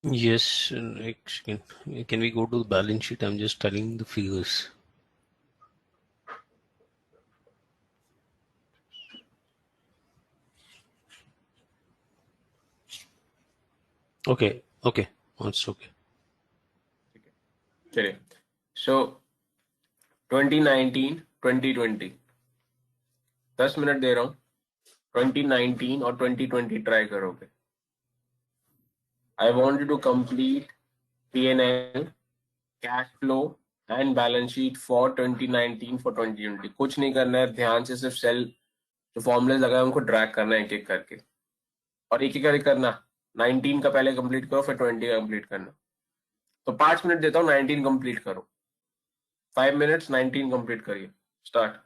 Yes. Can we go to the balance sheet? I'm just telling the figures. Okay. Okay. It's okay. चलिए, सो 2019 2020, 10 मिनट दे रहा हूँ। 2019 और 2020 ट्राई करोगे। I want you to complete P&L, cash flow and balance sheet for 2019 for 2020। कुछ नहीं करना है, ध्यान से सिर्फ सेल जो फॉर्मूले लगाए उनको ड्रैग करना है एक एक करके, और एक एक करके करना। 19 का पहले कंप्लीट करो, फिर 20 का कंप्लीट करना। तो 5 मिनट देता हूँ, 19 कंप्लीट करो। 5 मिनट्स, 19 कंप्लीट करिए। स्टार्ट।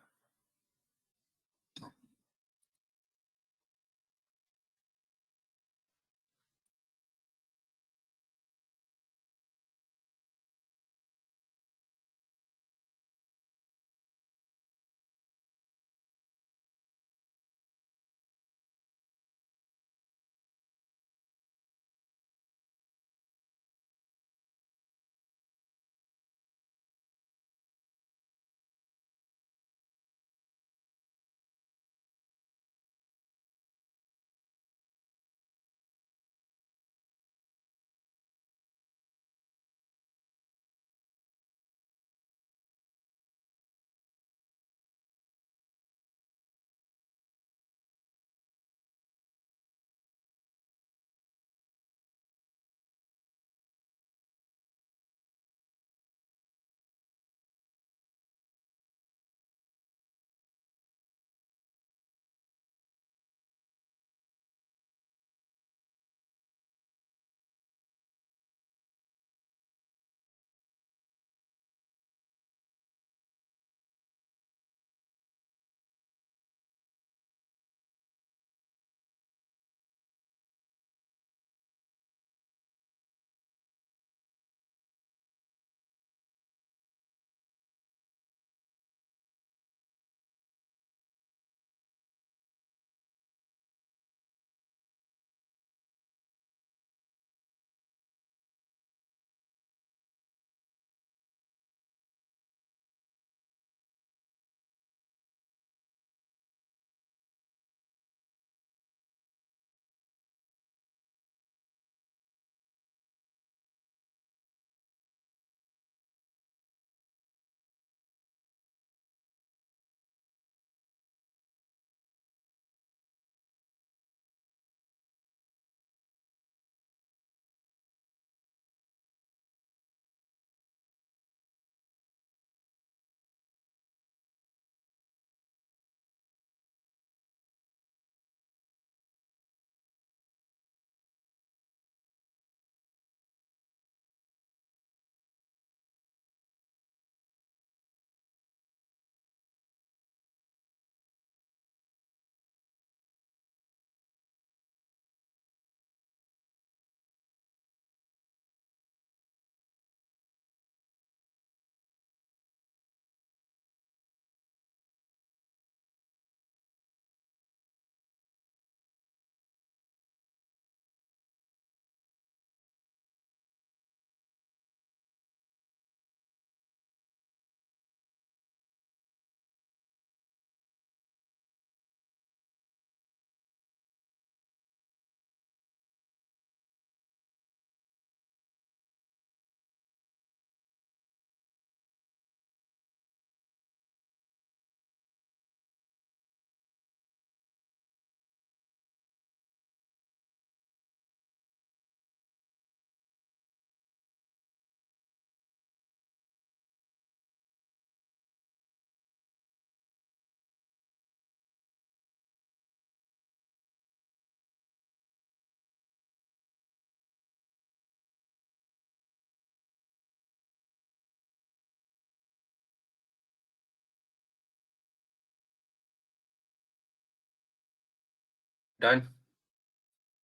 डन।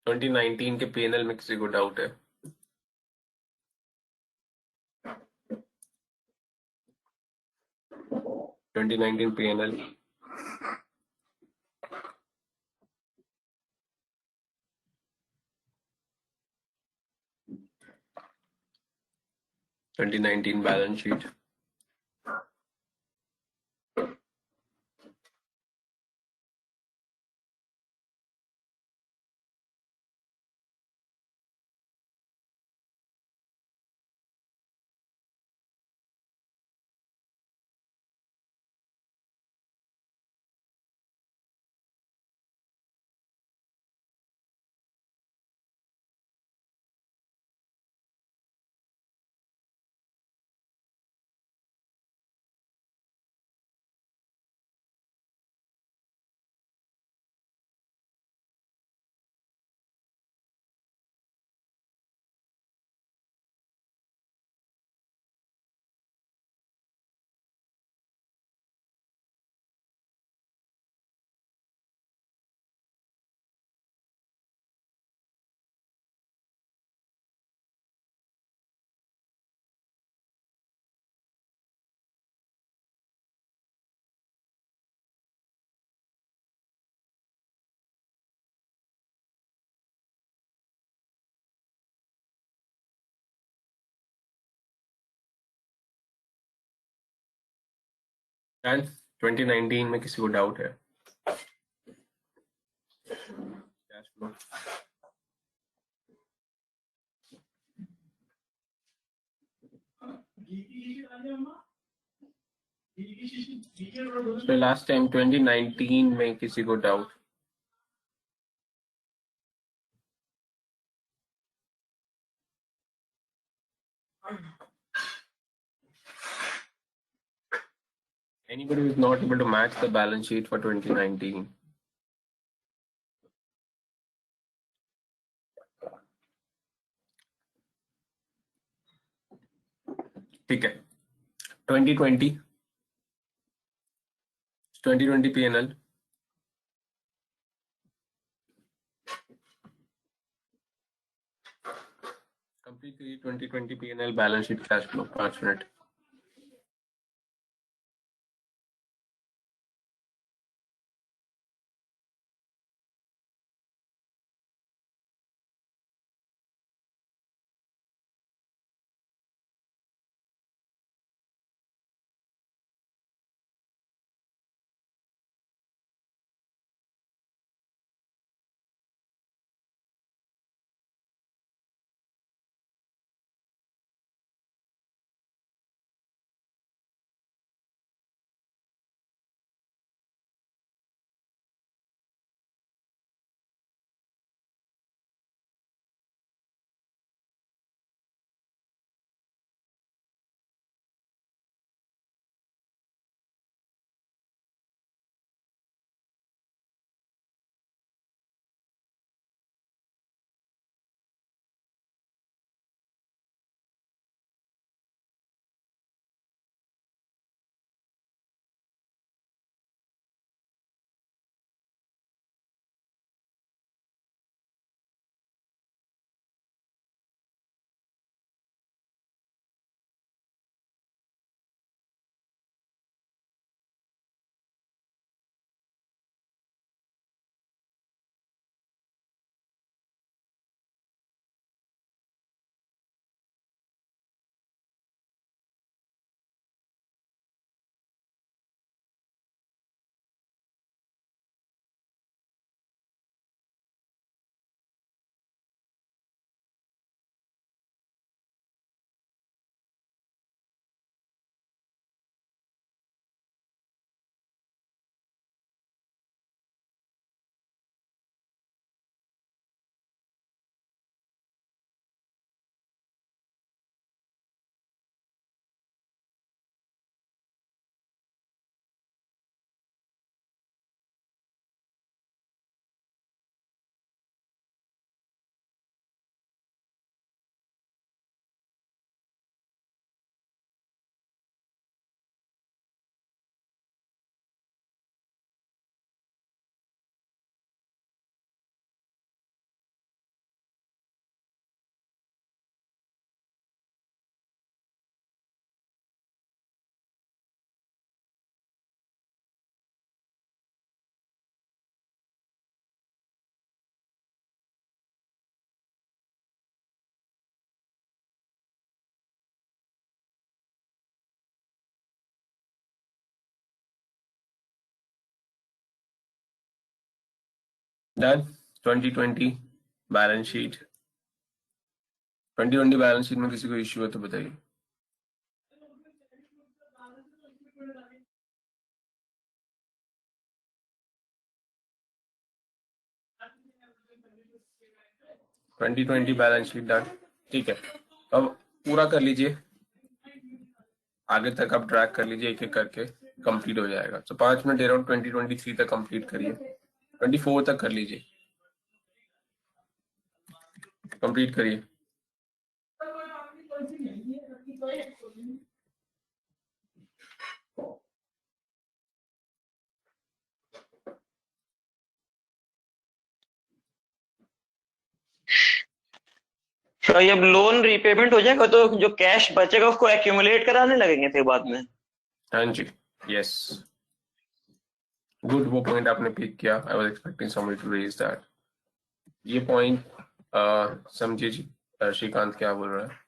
2019 के पीएनएल में किसी को डाउट है? Twenty 2019 balance sheet. डन। 2019 में किसी को डाउट है? Cash flow. So last time 2019 में किसी को doubt? Anybody who is not able to match the balance sheet for 2019? ठीक है। 2020 P&L। कंप्लीट करिए 2020 P&L balance sheet cash flow 5 minute. Done. 2020 balance sheet. 2020 balance sheet में किसी को इश्यू है तो बताइए। Twenty twenty balance sheet done. ठीक है, अब पूरा कर लीजिए, आगे तक आप ट्रैक कर लीजिए, एक एक करके कंप्लीट हो जाएगा। तो 5 मिनट दे रहा हूँ, 2023 तक कंप्लीट करिए, 24 तक कर लीजिए, कंप्लीट करिए। तो जब लोन रीपेमेंट हो जाएगा तो जो कैश बचेगा उसको एक्यूमुलेट कराने लगेंगे फिर बाद में। हाँ जी, यस, गुड, वो पॉइंट आपने पिक किया। I was expecting somebody to raise that. ये पॉइंट समझिए जी। श्रीकांत क्या बोल रहा है?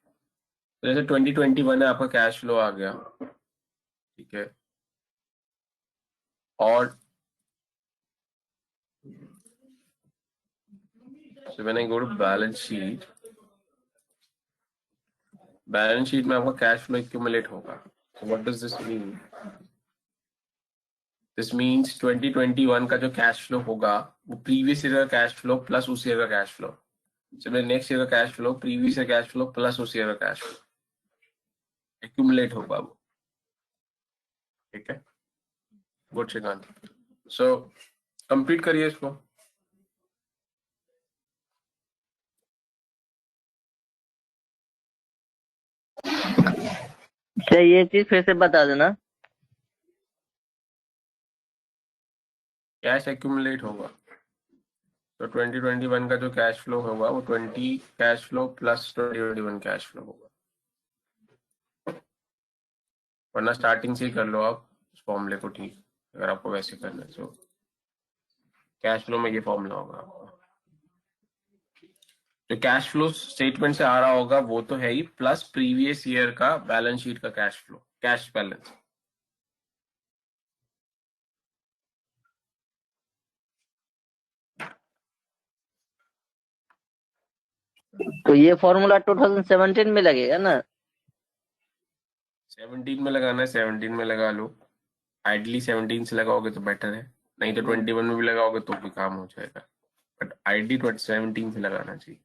तो जैसे 2021 है, आपका कैश फ्लो आ गया, ठीक है, और so when I go to balance sheet, balance sheet में आपका कैश फ्लो एक्यूमुलेट होगा। So what does this mean? This means 2021 का जो कैश फ्लो होगा वो प्रीवियस ईयर का कैश फ्लो प्लस उस ईयर का कैश फ्लो। चलिए नेक्स्ट ईयर का cash flow, previous year cash flow plus उस ईयर का कैश फ्लो एक्यूमुलेट होगा वो, ठीक है। गुड श्रीकांत। सो कंप्लीट करिए इसको। क्या ये चीज फिर से बता देना। कैश एक्यूमुलेट होगा, तो 2021 का जो कैश फ्लो होगा वो 20 cash flow plus 2021 cash flow होगा, वरना स्टार्टिंग से ही कर लो आप इस फॉर्मूले को, ठीक, अगर आपको वैसे करना है। तो कैश फ्लो में ये फॉर्मूला होगा आपका, जो कैश फ्लो स्टेटमेंट से आ रहा होगा वो तो है ही, प्लस प्रीवियस ईयर का बैलेंस शीट का कैश फ्लो, कैश बैलेंस। तो ये फॉर्मूला 2017 में लगेगा ना? 17 में लगाना है, 17 में लगा लो। आइडली 17 से लगाओगे तो बेटर है, नहीं तो 21 में भी लगाओगे तो भी काम हो जाएगा, बट आइडली 17 से लगाना चाहिए।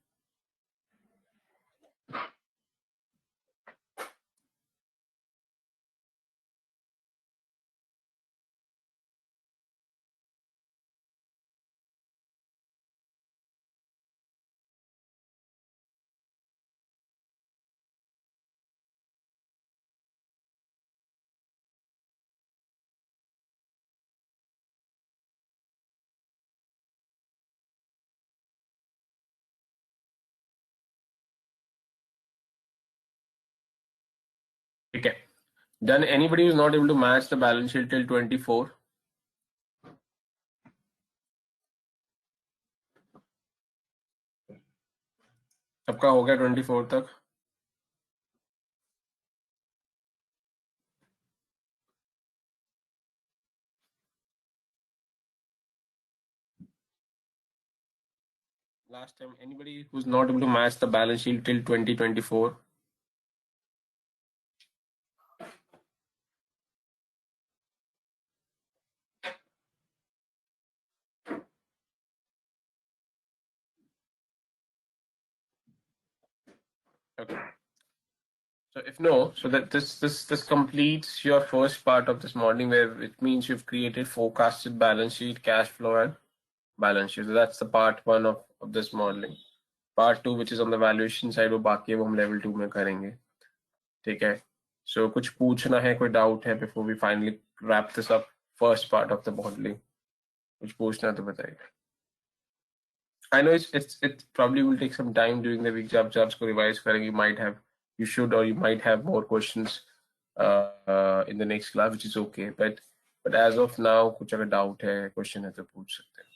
ठीक है, done. Anybody is not able to match the balance sheet till 24? सबका हो गया 24 तक? Last time, anybody who's not able to match the balance sheet till 2024? Okay. So if no, so that this completes your first part of this modeling, where it means you've created forecasted balance sheet, cash flow, and balance sheet. So that's the part one of this modeling. Part two, which is on the valuation side, वो बाकी है, वो हम level 2 में करेंगे, ठीक है। So कुछ पूछना है, कोई doubt है before we finally wrap this up first part of the modeling? कुछ पूछना है तो बताइए। I know it probably will take some time during the week, जब इसको revise करेंगे, you should or you might have more questions in the next class, which is okay, but as of now कुछ अगर doubt है, question है तो पूछ सकते हैं।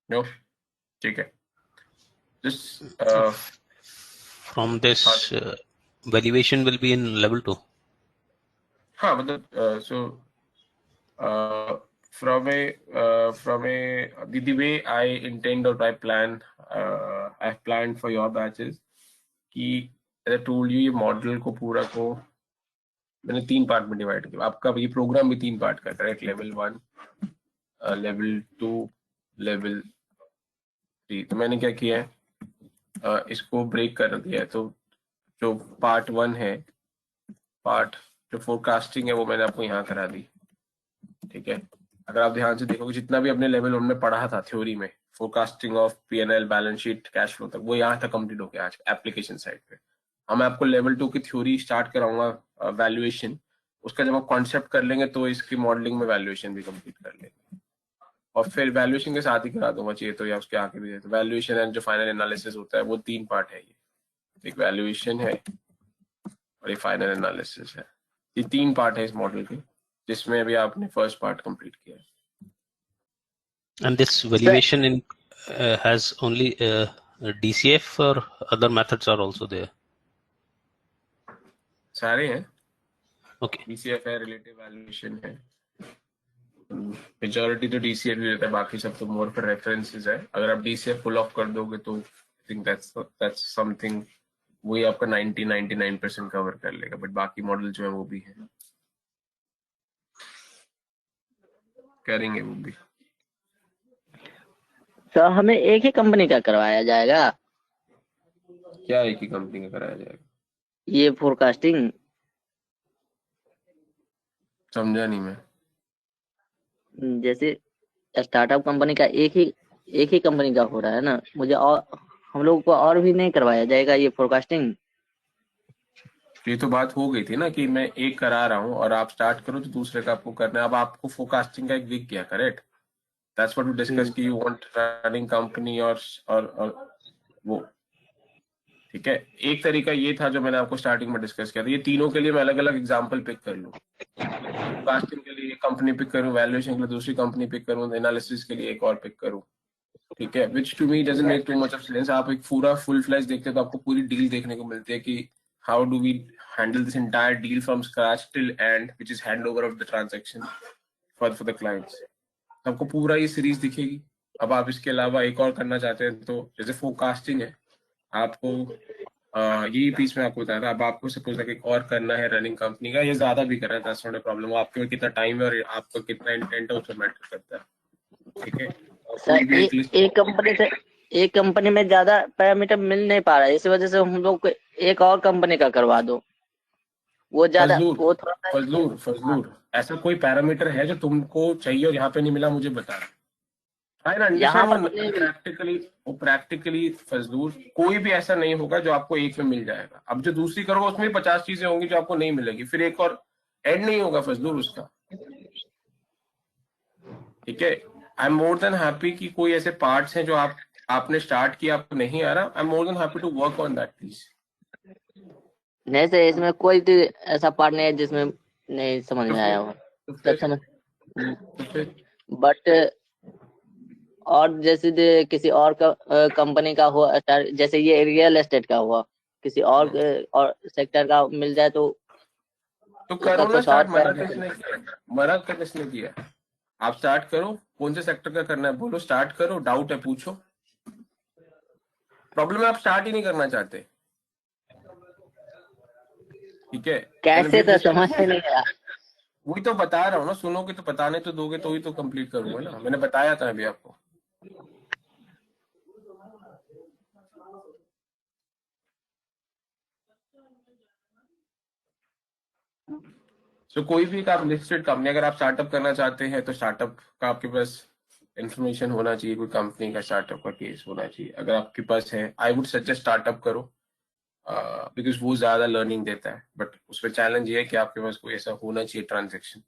नो, ठीक है, just From this valuation will be in level 2. हाँ मतलब so from the way I intend or I plan, I've planned for your batches कि as I told you ये मॉडल को पूरा को मैंने 3 पार्ट में डिवाइड किया। आपका ये प्रोग्राम भी 3 पार्ट का, करेक्ट? Level 1, level 2, level 3। तो मैंने क्या किया है, इसको ब्रेक कर दिया है। तो जो पार्ट 1 है, पार्ट जो फोरकास्टिंग है, वो मैंने आपको यहाँ करा दी, ठीक है। अगर आप ध्यान से देखोगे जितना भी अपने लेवल 1 में पढ़ा था थ्योरी में, forecasting of P&L, balance sheet, cash flow तक, वो यहाँ तक कंप्लीट हो गया आज एप्लीकेशन साइड पे। अब मैं आपको लेवल 2 की थ्योरी स्टार्ट कराऊंगा, वैल्यूएशन। उसका जब आप कॉन्सेप्ट कर लेंगे तो इसकी मॉडलिंग में वैल्यूएशन भी कंप्लीट कर लेंगे, और फिर वैल्यूएशन के साथ ही करा दूंगा चाहिए तो, या उसके आगे भी है तो। वैल्यूएशन एंड जो फाइनल एनालिसिस होता है वो 3 पार्ट है। ये एक वैल्यूएशन है और ये फाइनल एनालिसिस है। ये 3 पार्ट है इस मॉडल के, जिसमें अभी आपने फर्स्ट पार्ट कंप्लीट किया है। And this valuation in has only DCF, or other methods are also there? सारे हैं, Okay. DCF है, रिलेटिव वैल्यूएशन है, मेजॉरिटी तो DCF भी रहता है, बाकी सब तो मोर फॉर रेफरेंसेस है। अगर आप DCF पुल ऑफ कर दोगे तो आई थिंक दैट्स समथिंग, वही आपका 99% कवर कर लेगा। बट बाकी मॉडल जो है वो भी है, करेंगे वो भी। तो हमें एक ही कंपनी का करवाया जाएगा क्या एक ही कंपनी का कराया जाएगा? ये फोरकास्टिंग? समझा नहीं मैं। जैसे स्टार्टअप कंपनी का एक ही कंपनी का हो रहा है ना, मुझे और हम लोगों को और भी नहीं करवाया जाएगा ये फोरकास्टिंग? ये तो बात हो गई थी ना कि मैं एक करा रहा हूँ और आप स्टार्ट करो तो दूसरे का आपको करना है। अब आपको फोरकास्टिंग का एक वीक किया, correct? That's what we discuss कि यू वांट रनिंग कंपनी और वो, ठीक है। एक तरीका ये था जो मैंने आपको स्टार्टिंग में डिस्कस किया था। ये तीनों के लिए मैं अलग अलग एग्जांपल पिक कर लूँ। फोरकास्टिंग के लिए एक कंपनी पिक करूँ, वैल्यूएशन के लिए दूसरी कंपनी पिक करूँ, एनालिसिस के लिए एक और पिक करूँ, ठीक है। Which to me doesn't make too much of sense. आप एक पूरा फुल फ्लैश देखते हैं तो आपको पूरी डील देखने को मिलती है कि how do we handle this entire deal from scratch till end, which is hand over of the transaction for the clients. आपको पूरा ये सीरीज दिखेगी। अब आप इसके अलावा एक और करना चाहते हैं तो जैसे फोरकास्टिंग है, आपको यही पीस में आपको बताया था। अब आपको सपोज एक और करना है रनिंग कंपनी का, ये ज्यादा भी कर रहा है, दैट्स नॉट अ प्रॉब्लम। आपके पास कितना टाइम है और आपका कितना इंटेंट है उस पर मैटर करता है, ठीक है। और कोई भी एक लिस्ट, एक कंपनी में ज्यादा पैरामीटर मिल नहीं पा रहा है, इस वजह से हम लोग को एक और कंपनी का करवा दो। वो ज्यादा वो थोड़ा सा फजलूर ऐसा कोई पैरामीटर है जो तुमको चाहिए और यहाँ पे नहीं मिला, मुझे बता। यहाँ पर प्रैक्टिकली फजलूर कोई भी ऐसा नहीं होगा जो आपको एक में मिल जाएगा। अब जो दूसरी करोगे उसमें 50 चीजें होंगी जो आपको नहीं मिलेगी, फिर एक और एड नहीं होगा फजलूर उसका, ठीक है। I am more than happy कि कोई ऐसे पार्ट्स हैं जो आपने स्टार्ट किया, आपको नहीं आ रहा, I am more than happy to work on that please. नहीं सर, इसमें कोई भी ऐसा पार्ट नहीं है जिसमें नहीं समझ में आया हो। बट और जैसे किसी और कंपनी का हो, जैसे ये रियल एस्टेट का हुआ, किसी और सेक्टर का मिल जाए तो करो ना स्टार्ट। मना किसने किया? आप स्टार्ट करो, कौन से सेक्टर का करना है बोलो, स्टार्ट करो। डाउट है पूछो, प्रॉब्लम है आप स्टार्ट ही नहीं करना चाहते, ठीक है। कैसे तो समझ में नहीं आया। वही तो बता रहा हूँ ना, सुनोगे तो बताने तो दोगे तो ही तो कंप्लीट करूंगा ना। मैंने बताया था अभी आपको। सो कोई भी आप लिस्टेड कंपनी, अगर आप स्टार्टअप करना चाहते हैं तो स्टार्टअप का आपके पास इंफॉर्मेशन होना चाहिए, कोई कंपनी का स्टार्टअप का केस होना चाहिए। अगर आपके पास है, आई वुड सजेस्ट स्टार्टअप करो, बिकॉज वो ज्यादा लर्निंग देता है। बट उसमें चैलेंज ये है कि आपके पास कोई ऐसा होना चाहिए ट्रांजेक्शन।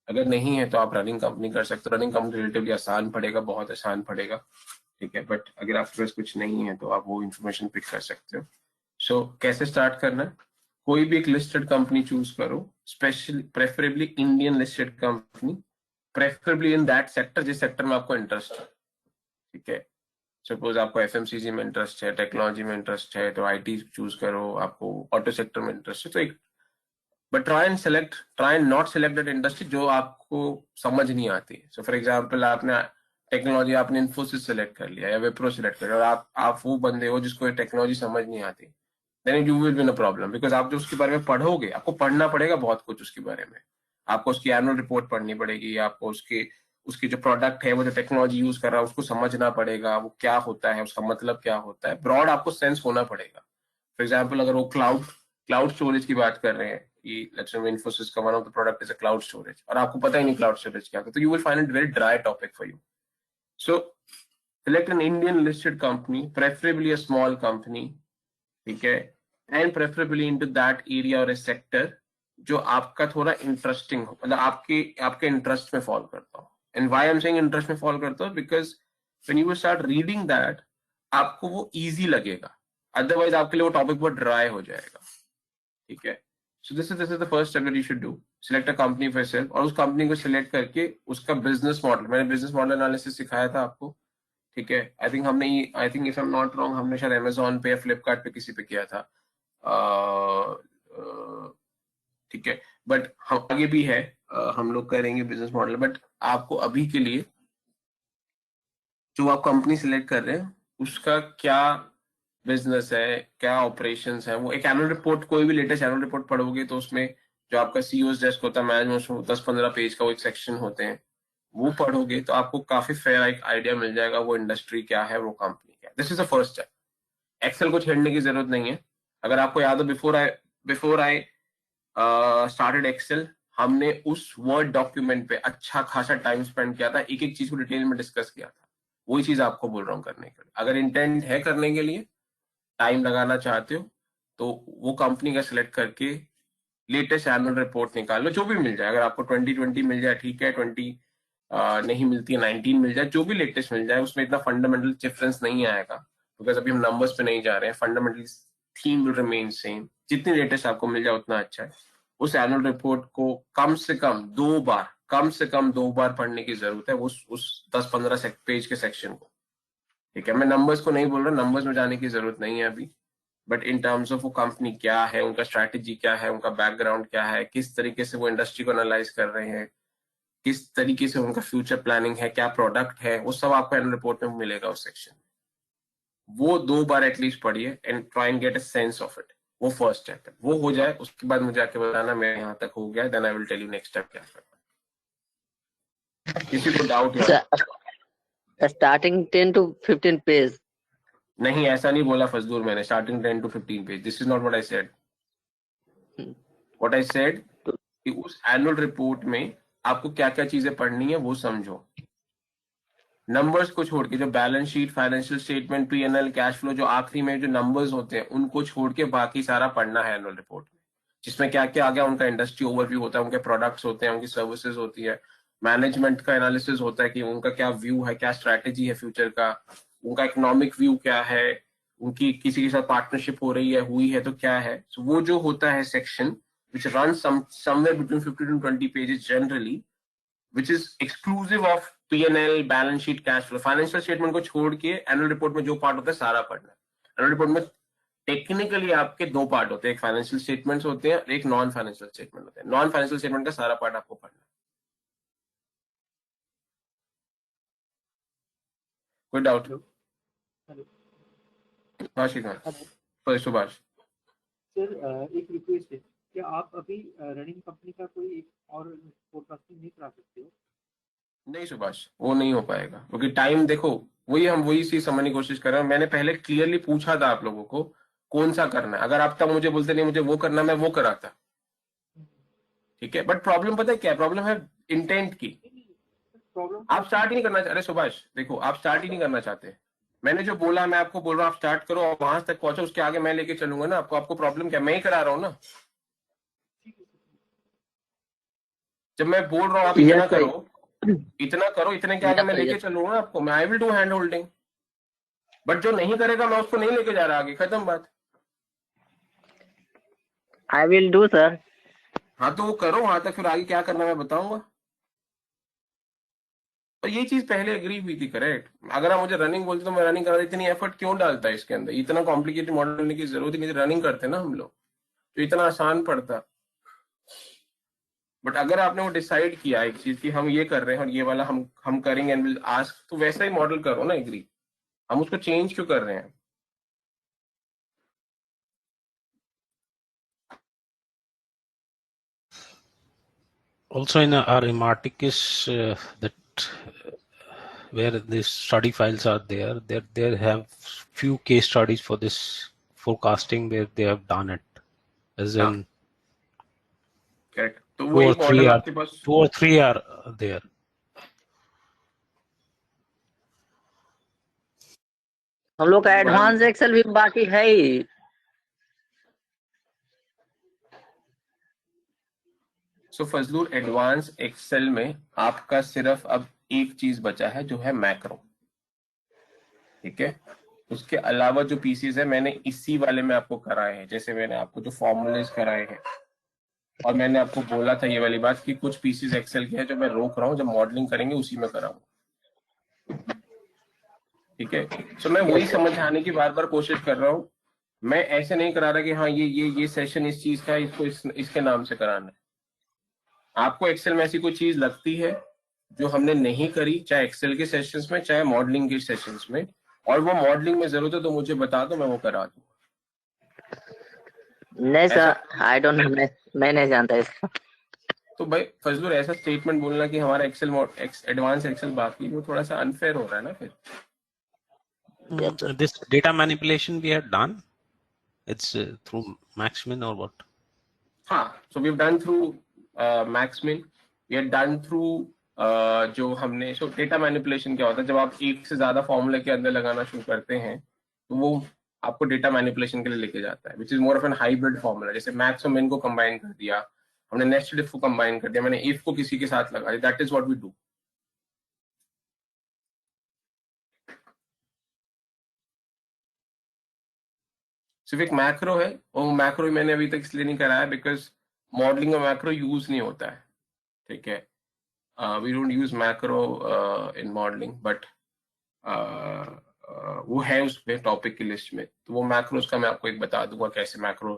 अगर नहीं है तो आप रनिंग कंपनी कर सकते हो। रनिंग कंपनी रिलेटिवली आसान पड़ेगा, बहुत आसान पड़ेगा, ठीक है। बट अगर आपके पास कुछ नहीं है तो आप वो इन्फॉर्मेशन पिक कर सकते हो। सो कैसे स्टार्ट करना है? कोई भी एक लिस्टेड कंपनी चूज करो, specially preferably Indian listed company, preferably in that sector जिस सेक्टर में आपको इंटरेस्ट है, ठीक है। सपोज आपको एफएमसीजी में इंटरेस्ट है, टेक्नोलॉजी में इंटरेस्ट है, तो आईटी चूज करो, आपको ऑटो सेक्टर में इंटरेस्ट है तो एक, but try and not select that industry जो आपको समझ नहीं आती। सो फॉर एग्जांपल आपने टेक्नोलॉजी, आपने इन्फोसिस सेलेक्ट कर लिया या विप्रो सेलेक्ट कर लिया, और आप वो बंदे हो जिसको टेक्नोलॉजी समझ नहीं आती, then you will be in a problem, because आप जो उसके बारे में पढ़ोगे, आपको पढ़ना पड़ेगा बहुत कुछ उसके बारे में। आपको उसकी एनुअल रिपोर्ट पढ़नी पड़ेगी, आपको उसकी जो प्रोडक्ट है, वो जो टेक्नोलॉजी यूज कर रहा है उसको समझना पड़ेगा, वो क्या होता है, उसका मतलब क्या होता है, ब्रॉड आपको सेंस होना पड़ेगा। फॉर एग्जाम्पल अगर वो क्लाउड स्टोरेज की बात कर रहे हैं कि लेट्स से इन्फोसिस का one of the product is a cloud storage, और आपको पता ही नहीं क्लाउड स्टोरेज क्या है, तो you will find it very dry topic for you. So select an Indian listed company, preferably a small company, ठीक है, and preferably into that area और सेक्टर जो आपका थोड़ा इंटरेस्टिंग हो, मतलब आपके इंटरेस्ट में फॉलो करता हो। And why I am saying interest में फॉलो करता हो, because when you will start reading that, आपको वो इजी लगेगा, अदरवाइज आपके लिए वो टॉपिक बहुत ड्राई हो जाएगा, ठीक है। So this is the first step that you should do, select a company for yourself, और उस कंपनी को सिलेक्ट करके उसका बिजनेस मॉडल, मैंने बिजनेस मॉडल एनालिसिस सिखाया था आपको, ठीक है। I think if I am not wrong, हमने शायद अमेजोन पे या फ्लिपकार्ट पे किसी पे किया था, ठीक है। बट हम आगे भी है, हम लोग करेंगे बिजनेस मॉडल, बट आपको अभी के लिए जो आप कंपनी सिलेक्ट कर रहे हैं उसका क्या बिजनेस है, क्या ऑपरेशंस है, वो एक एनुअल रिपोर्ट, कोई भी लेटेस्ट एनुअल रिपोर्ट पढ़ोगे तो उसमें जो आपका सीईओ डेस्क होता है, मैनेजमेंट 10-15 पेज का वो एक सेक्शन होते हैं, वो पढ़ोगे तो आपको काफी फेयर एक आइडिया मिल जाएगा वो इंडस्ट्री क्या है, वो कंपनी क्या है। This is the first step. Excel को छेड़ने की जरूरत नहीं है। अगर आपको याद हो, बिफोर आई स्टार्टेड एक्सेल, हमने उस वर्ड डॉक्यूमेंट पे अच्छा खासा टाइम स्पेंड किया था, एक एक चीज को डिटेल में डिस्कस किया था। वही चीज आपको बोल रहा हूँ करने के लिए। अगर इंटेंट है करने के लिए, टाइम लगाना चाहते हो, तो वो कंपनी का सिलेक्ट करके लेटेस्ट एनुअल रिपोर्ट निकाल लो, जो भी मिल जाए। अगर आपको 2020 मिल जाए ठीक है, 20 नहीं मिलती है 19 मिल जाए, जो भी लेटेस्ट मिल जाए, उसमें इतना फंडामेंटल डिफरेंस नहीं आएगा, बिकॉज अभी हम नंबर्स पे नहीं जा रहे हैं, fundamental theme will remain same. जितनी लेटेस्ट आपको मिल जाए उतना अच्छा है। उस एनुअल रिपोर्ट को कम से कम दो बार पढ़ने की जरूरत है, उस 10-15 पेज के सेक्शन को, ठीक है। मैं नंबर्स को नहीं बोल रहा, नंबर्स में जाने की जरूरत नहीं है अभी, बट इन टर्म्स ऑफ वो कंपनी क्या है, उनका स्ट्रैटेजी क्या है, उनका बैकग्राउंड क्या है, किस तरीके से वो इंडस्ट्री को एनालाइज कर रहे हैं, किस तरीके से उनका फ्यूचर प्लानिंग है, क्या प्रोडक्ट है, वो सब आपको एनुअल रिपोर्ट में मिलेगा उस सेक्शन में। वो 2 बार एटलीस्ट पढ़िए and try and get a sense of it. वो फर्स्ट स्टेप है, वो हो जाए उसके बाद मुझे आके बताना मेरे यहाँ तक हो गया, then I will tell you next step क्या करना। किसी को डाउट है? Starting 10 to 15 page. नहीं, ऐसा नहीं बोला फजदूर मैंने, starting 10 to 15 page, this is not what I said. What I said कि उस एनुअल रिपोर्ट में आपको क्या क्या चीजें पढ़नी है वो समझो। नंबर्स को छोड़ के, जो balance sheet, financial statement, PNL, cash flow, जो आखिरी में जो नंबर्स होते हैं उनको छोड़ के बाकी सारा पढ़ना है एनुअल रिपोर्ट में, जिसमें क्या क्या आ गया, उनका इंडस्ट्री ओवरव्यू होता है, उनके प्रोडक्ट्स होते हैं, उनकी सर्विसेज होती है, मैनेजमेंट का एनालिसिस होता है कि उनका क्या व्यू है, क्या स्ट्रैटेजी है फ्यूचर का, उनका इकोनॉमिक व्यू क्या है, उनकी किसी के साथ पार्टनरशिप हो रही है, हुई है तो क्या है। So, वो जो होता है section which runs somewhere between 50 to 20 pages generally, which is exclusive of P&L, balance sheet, cash flow, financial statement को छोड़ के एनुअल रिपोर्ट में जो पार्ट होता है सारा पढ़ना है। एनुअल रिपोर्ट में टेक्निकली आपके 2 पार्ट होते हैं, एक फाइनेंशियल स्टेटमेंट्स होते हैं, एक नॉन फाइनेंशियल स्टेटमेंट होते हैं। नॉन फाइनेंशियल स्टेटमेंट का सारा पार्ट आपको पढ़ना है। कोई डाउट? हाँ श्रीकांत, सॉरी सुभाष। सर एक रिक्वेस्ट है, क्या आप अभी रनिंग कंपनी का कोई एक और फोरकास्टिंग नहीं करा सकते हो? नहीं सुभाष, वो नहीं हो पाएगा, क्योंकि टाइम देखो, वही चीज समझने की कोशिश कर रहे हैं। मैंने पहले क्लियरली पूछा था आप लोगों को कौन सा करना है, अगर आप तब मुझे बोलते नहीं मुझे वो करना, मैं वो कराता, ठीक है। बट प्रॉब्लम पता है क्या प्रॉब्लम है? इंटेंट की। प्रॉब्लम आप स्टार्ट ही नहीं करना चाहते। अरे सुभाष देखो, आप स्टार्ट ही नहीं करना चाहते। मैंने जो बोला, मैं आपको बोल रहा हूँ आप स्टार्ट करो और वहां तक पहुंचो, उसके आगे मैं लेके चलूंगा ना आपको। आपको प्रॉब्लम क्या? मैं ही करा रहा हूँ ना। जब मैं बोल रहा हूँ आप इतना करो, इतने के आगे मैं लेके चलूंगा आपको, मैं I will do hand holding. But जो नहीं करेगा मैं उसको नहीं लेके जा रहा आगे, खत्म बात। I will do sir. हाँ तो वो करो वहां तक, फिर आगे क्या करना मैं बताऊंगा। तो ये चीज पहले एग्री हुई थी, करेक्ट। अगर आप मुझे रनिंग बोलते तो मैं रनिंग करा, इतनी एफर्ट क्यों डालता है इसके अंदर, इतना कॉम्प्लिकेटेड मॉडल करने की जरूरत ही नहीं, रनिंग करते ना हम लोग, तो इतना आसान पड़ता। बट अगर आपने वो डिसाइड किया एक चीज कि हम ये कर रहे हैं और ये वाला हम करेंगे एंड विल आस्क, तो वैसा ही मॉडल करो ना, एग्री। हम उसको चेंज क्यों कर रहे हैं? Also in our Marticus, that where these study files are there, there have few case studies for this forecasting where they have done it, as हाँ, in करेक्ट। तो 2 वही or 3 मॉडल are आपके पास 2 or 3 are there. हम लोग का advance Excel भी बाकी है ही। सो फजलूर, एडवांस एक्सेल में आपका सिर्फ अब एक चीज बचा है, जो है मैक्रो, ठीक है। उसके अलावा जो पीसीज है मैंने इसी वाले में आपको कराए हैं, जैसे मैंने आपको जो फॉर्मूलेज कराए हैं, और मैंने आपको बोला था ये वाली बात कि कुछ पीसीज एक्सेल के हैं जो मैं रोक रहा हूँ, जब मॉडलिंग करेंगे उसी में कराऊंगा, ठीक है। सो मैं वही समझाने की बार बार कोशिश कर रहा हूँ। मैं ऐसे नहीं करा रहा कि हाँ ये सेशन इस चीज का है, इसको इसके नाम से कराना है। आपको एक्सेल में ऐसी कोई चीज लगती है जो हमने नहीं करी, चाहे एक्सेल के सेशंस में चाहे मॉडलिंग के सेशंस में, और वो मॉडलिंग में जरूरत है तो मुझे बता दो, मैं वो करा दूंगा। नहीं ऐसा सर, आई डोंट नो, मैं नहीं जानता इसका। तो भाई फजलुर, ऐसा स्टेटमेंट बोलना कि हमारा एक्सेल एडवांस एक्सेल बाकी, वो थोड़ा सा अनफेयर हो रहा है ना फिर। This data manipulation we have done, it's through Maxmin or what? हाँ, so we have done through maxmin, we have done through जो हमने, सो डेटा मैनिपुलेशन क्या होता है, जब आप एक से ज्यादा फॉर्मूले के अंदर लगाना शुरू करते हैं तो वो आपको डेटा मैनिपुलेशन के लिए लेके जाता है, which is more of an hybrid formula. जैसे मैक्स और मिन को कंबाइन कर दिया हमने, नेस्टेड इफ को कंबाइन कर दिया मैंने, इफ को किसी के साथ लगा दिया, that is what we do. सिर्फ एक मैक्रो है, और मैक्रो मैंने अभी तक इसलिए नहीं कराया बिकॉज मॉडलिंग में मैक्रो यूज नहीं होता है, ठीक है। We don't use macro in modelling, but वो है उसमें टॉपिक की लिस्ट में, तो वो मैक्रोस का मैं आपको एक बता दूंगा कैसे मैक्रो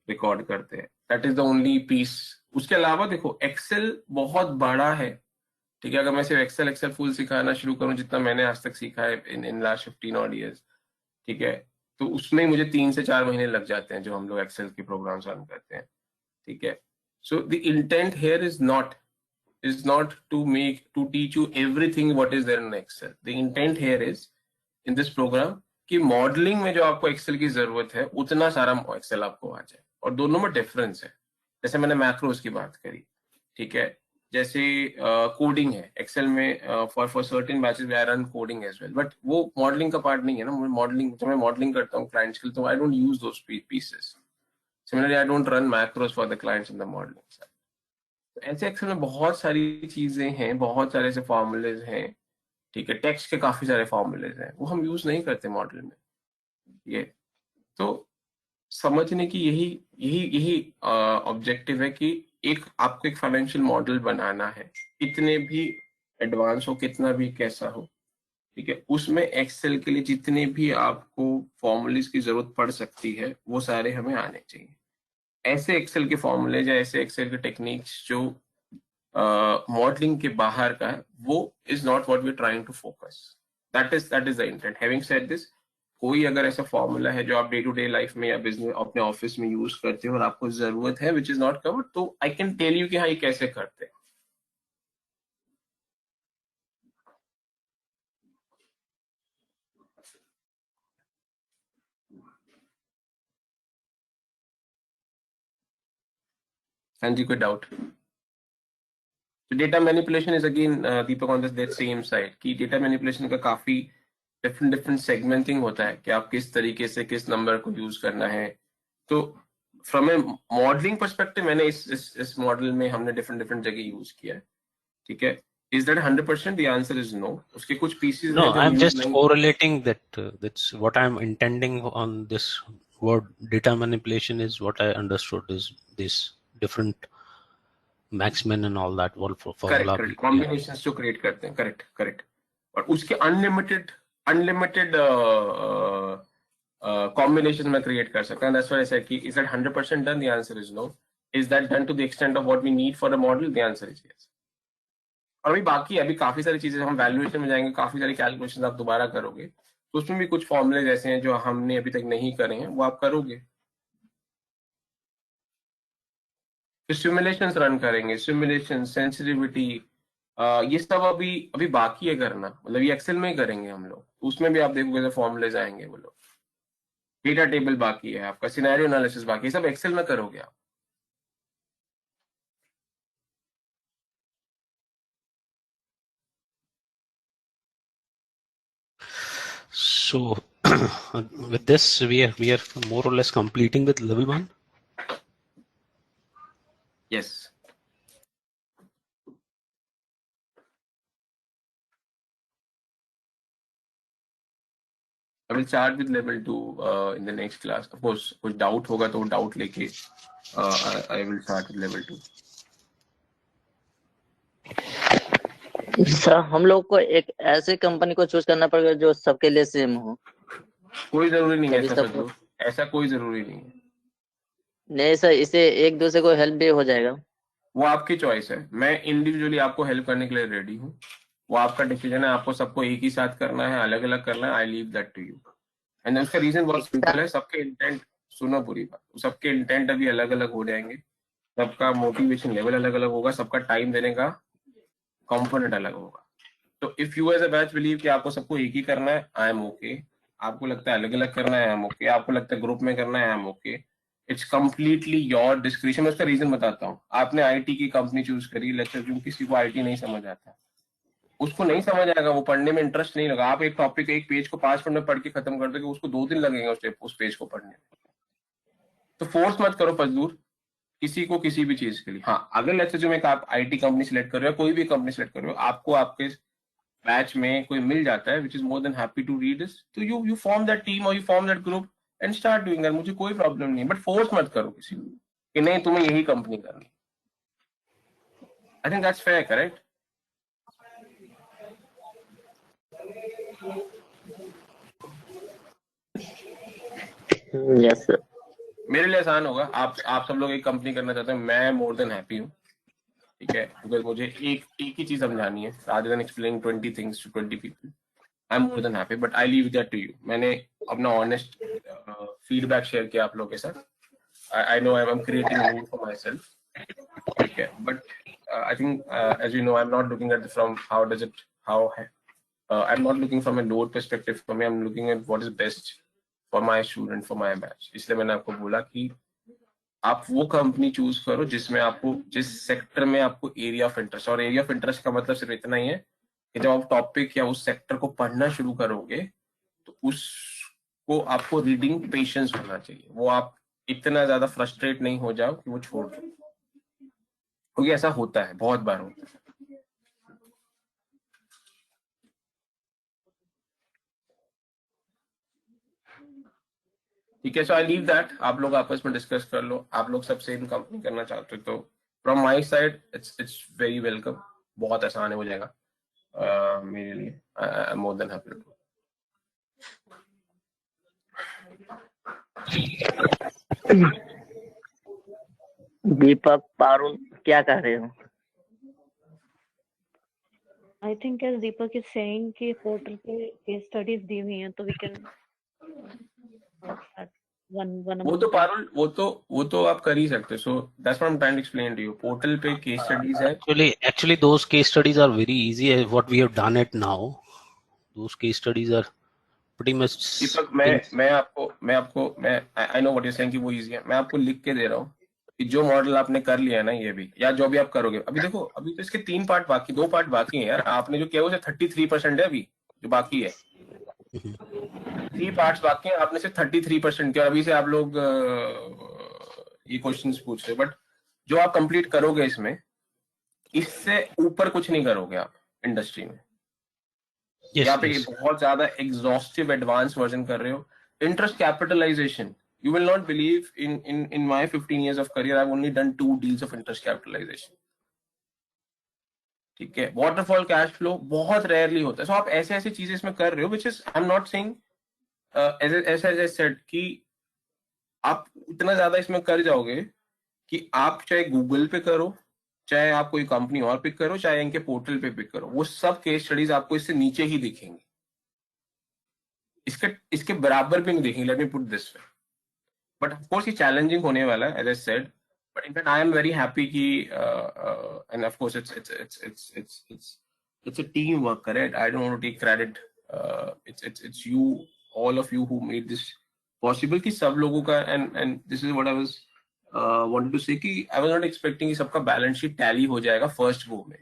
रिकॉर्ड करते हैं। That is the only piece. उसके अलावा देखो एक्सेल बहुत बड़ा है, ठीक है। अगर मैं सिर्फ एक्सेल फुल सिखाना शुरू करूं, जितना मैंने आज तक सीखा है इन लास्ट 15 ऑड ईयर्स, ठीक है, तो उसमें मुझे 3 से 4 महीने लग जाते हैं जो हम लोग एक्सेल के प्रोग्राम्स रन करते हैं, ठीक है। So the intent here is not to teach you everything what is there in Excel. The intent here is in this program कि मॉडलिंग में जो आपको एक्सेल की जरूरत है उतना सारा एक्सेल आपको आ जाए, और दोनों में डिफरेंस है। जैसे मैंने मैक्रोस की बात करी, ठीक है, जैसे कोडिंग है एक्सेल में, for certain batches I run coding as well, but वो मॉडलिंग का पार्ट नहीं है ना। मॉडलिंग जब मैं मॉडलिंग करता हूँ क्लाइंट्स के लिए, तो I don't use those pieces. Similarly I don't run macros for the clients in the modelling side. ऐसे एक्सेल में बहुत सारी चीजें हैं, बहुत सारे ऐसे फॉर्मूलेज हैं, ठीक है, टेक्स्ट के काफी सारे फॉर्मूलेज हैं, वो हम यूज नहीं करते मॉडल में। ये तो समझने की यही यही यही ऑब्जेक्टिव है कि आपको एक फाइनेंशियल मॉडल बनाना है, कितने भी एडवांस हो, कितना भी कैसा हो, ठीक है, उसमें एक्सेल के लिए जितने भी आपको फॉर्मूलेज की जरूरत पड़ सकती है वो सारे हमें आने चाहिए। ऐसे एक्सेल के फॉर्मूले या ऐसे एक्सेल के टेक्निक्स जो मॉडलिंग के बाहर का है, वो is not what we trying to focus. That is the intent. Having said this, कोई अगर ऐसा फॉर्मूला है जो आप डे टू डे लाइफ में या बिजनेस अपने ऑफिस में यूज करते हो और आपको जरूरत है विच इज नॉट कवर्ड, तो आई कैन टेल यू कि हाँ ये कैसे करते हैं। हाँ जी, कोई doubt? Data manipulation is again Deepak on that same side, कि डेटा मैनिपुलेशन का काफी डिफरेंट सेगमेंटिंग होता है कि आप किस तरीके से किस नंबर को यूज करना है। तो फ्रॉम ए मॉडलिंग पर्सपेक्टिव मैंने इस मॉडल में हमने डिफरेंट जगह यूज किया है, ठीक है। Is that 100%? The answer is no. उसके कुछ पीसेस No, हैं जो हम I'm यूज just नहीं। correlating that. That's what I'm intending on this word. Data manipulation is what I understood is this different Maxmin and all that correct formula. Correct combinations जो create करते हैं, correct correct, और उसके unlimited combination में create कर सकते हैं. That's why I said कि is that 100% done? The answer is no. Is that done to the extent of what we need for the model? The answer is yes. और अभी बाकी है, अभी काफी सारी चीजें, हम वैल्यूएशन में जाएंगे, काफी सारी कैलकुलेशन आप दोबारा करोगे, तो उसमें भी कुछ फॉर्मूले जैसे हैं जो हमने अभी तक नहीं करे हैं वो आप करोगे. सिमुलेशंस रन करेंगे, सिमुलेशन, सेंसिटिविटी, ये सब अभी बाकी है करना, मतलब ये एक्सेल में ही करेंगे हम लोग. उसमें भी आप देखोगे फॉर्मूलेज आएंगे, वो लोग डेटा टेबल बाकी है, आपका सिनेरियो एनालिसिस बाकी है, सब एक्सेल में करोगे आप. So with this, we are more or less completing with level 1. Yes. I will start with level 2 in the next class. Of course, कुछ doubt होगा तो doubt लेके I will start with level 2. Sir हम लोग को एक ऐसे company को चूज करना पड़ेगा जो सबके लिए सेम हो. कोई जरूरी नहीं है तभी ऐसा सब सर, ऐसा कोई जरूरी नहीं है. नहीं सर, इससे एक दूसरे को हेल्प भी हो जाएगा. वो आपकी चॉइस है. मैं इंडिविजुअली आपको हेल्प करने के लिए रेडी हूँ. वो आपका डिसीजन है, आपको सबको एक ही साथ करना है, अलग अलग करना है. I leave that to you. And उसका रीजन बहुत सिंपल है. सबके इंटेंट, सुनो पूरी बात, सबके इंटेंट अभी अलग अलग हो जाएंगे, सबका मोटिवेशन लेवल अलग अलग होगा, सबका टाइम देने का कंपोनेंट अलग होगा. तो if you as a batch believe कि आपको सबको एक ही करना है, आई एम ओके. आपको लगता है अलग अलग करना है, आई एम ओके. आपको लगता है ग्रुप में करना है, I M okay. It's completely your description. मैं उसका रीजन बताता हूँ. आपने आईटी की कंपनी चूज करी, लेट्स अज्यूम किसी को आईटी नहीं समझ आता, उसको नहीं समझ आएगा, वो पढ़ने में इंटरेस्ट नहीं लगा. आप एक टॉपिक, एक पेज को 5 मिनट में पढ़ के खत्म कर दोगे, उसको 2 दिन लगेंगे उस पेज को पढ़ने में. तो फोर्स मत करो फजूर किसी को किसी भी चीज के लिए. हाँ, अगर लेट्स अज्यूम एक आप आईटी कंपनी सिलेक्ट कर रहे हो, कोई भी कंपनी सिलेक्ट कर रहे हो, आपको आपके बैच में कोई मिल जाता है which is more than happy to read this, तो यू फॉर्म दैट टीम और you form that group and start doing that. मुझे कोई प्रॉब्लम नहीं, बट फोर्स मत करो किसी को कि नहीं तुम्हें यही कंपनी करनी. I think that's fair, correct? Yes sir. मेरे लिए आसान होगा. आप सब लोग एक कंपनी करना चाहते हैं, मैं मोर देन हैप्पी हूँ. ठीक है, बिकॉज मुझे एक ही चीज समझानी है, rather than explaining 20 things to 20 people. I am more than happy, but I leave that to you. मैंने अपना ऑनेस्ट फीडबैक शेयर किया आप लोगों के साथ. I know I am creating rule for myself. ठीक है, but I think as you know I am not looking at from how does it how है. I am not looking from a load perspective. For me I am looking at what is best for my student, for my batch. इसलिए मैंने आपको बोला कि आप वो company choose करो जिसमें आपको, जिस सेक्टर में आपको एरिया ऑफ इंटरेस्ट. और एरिया ऑफ इंटरेस्ट का मतलब सिर्फ इतना ही है कि जब आप टॉपिक या उस सेक्टर को पढ़ना शुरू करोगे तो उसको आपको रीडिंग पेशेंस होना चाहिए. वो आप इतना ज्यादा फ्रस्ट्रेट नहीं हो जाओ कि वो छोड़ दो, क्योंकि ऐसा होता है, बहुत बार होता है. ठीक है, सो आई लीव दैट. आप लोग आपस में डिस्कस कर लो. आप लोग सब सेम कंपनी करना चाहते हो तो from my side it's very welcome. बहुत आसान हो जाएगा मेरे लिए. I am more than happy to. Deepak, Parul, क्या कह रहे हो? I think as Deepak is saying कि पोर्टल पे केस स्टडीज दी हुई हैं तो we can one वो तो पारुल, वो तो आप कर ही सकते. So that's what I am trying to explain to you. Portal पे केस स्टडीज है. Actually, those case studies are very easy. What we have done it now, those case studies are pretty much. दीपक, मैं आपको I know what you saying कि वो easy है. मैं आपको लिख के दे रहा हूँ कि जो मॉडल आपने कर लिया है ना, ये भी, या जो भी आप करोगे. अभी देखो, अभी तो इसके 2 पार्ट बाकी हैं यार. आपने जो किया वो 33% है अभी जो बाकी है. 3 पार्ट्स बाकी हैं, आपने सिर्फ 33% किया. अभी से आप लोग ये क्वेश्चंस पूछ रहे, बट जो आप कंप्लीट करोगे इसमें, इससे ऊपर कुछ नहीं करोगे आप इंडस्ट्री में. यहाँ पे बहुत ज्यादा एग्जॉस्टिव एडवांस वर्जन कर रहे हो. Interest capitalisation, you will not believe in my 15 years of career I've only done 2 deals of interest capitalization. ठीक है, वाटरफॉल कैश फ्लो बहुत रेयरली होता है। सो आप ऐसे ऐसी चीजें इसमें कर रहे हो, which is I am not saying as I said कि आप इतना ज्यादा इसमें कर जाओगे कि आप चाहे गूगल पे करो, चाहे आप कोई कंपनी और पिक करो, चाहे इनके पोर्टल पे पिक करो, वो सब केस स्टडीज आपको इससे नीचे ही दिखेंगे, इसके बराबर भी नहीं दिखेंगे। Let me put this way. But of course ये चैलेंजिंग होने वाला है, as I said, but in fact I am very happy कि and of course it's a teamwork, correct? I don't want to take credit. It's you, all of you who made this possible कि सब लोगों का, and this is what I was wanted to say कि I was not expecting कि सबका balance sheet tally हो जाएगा first वो में,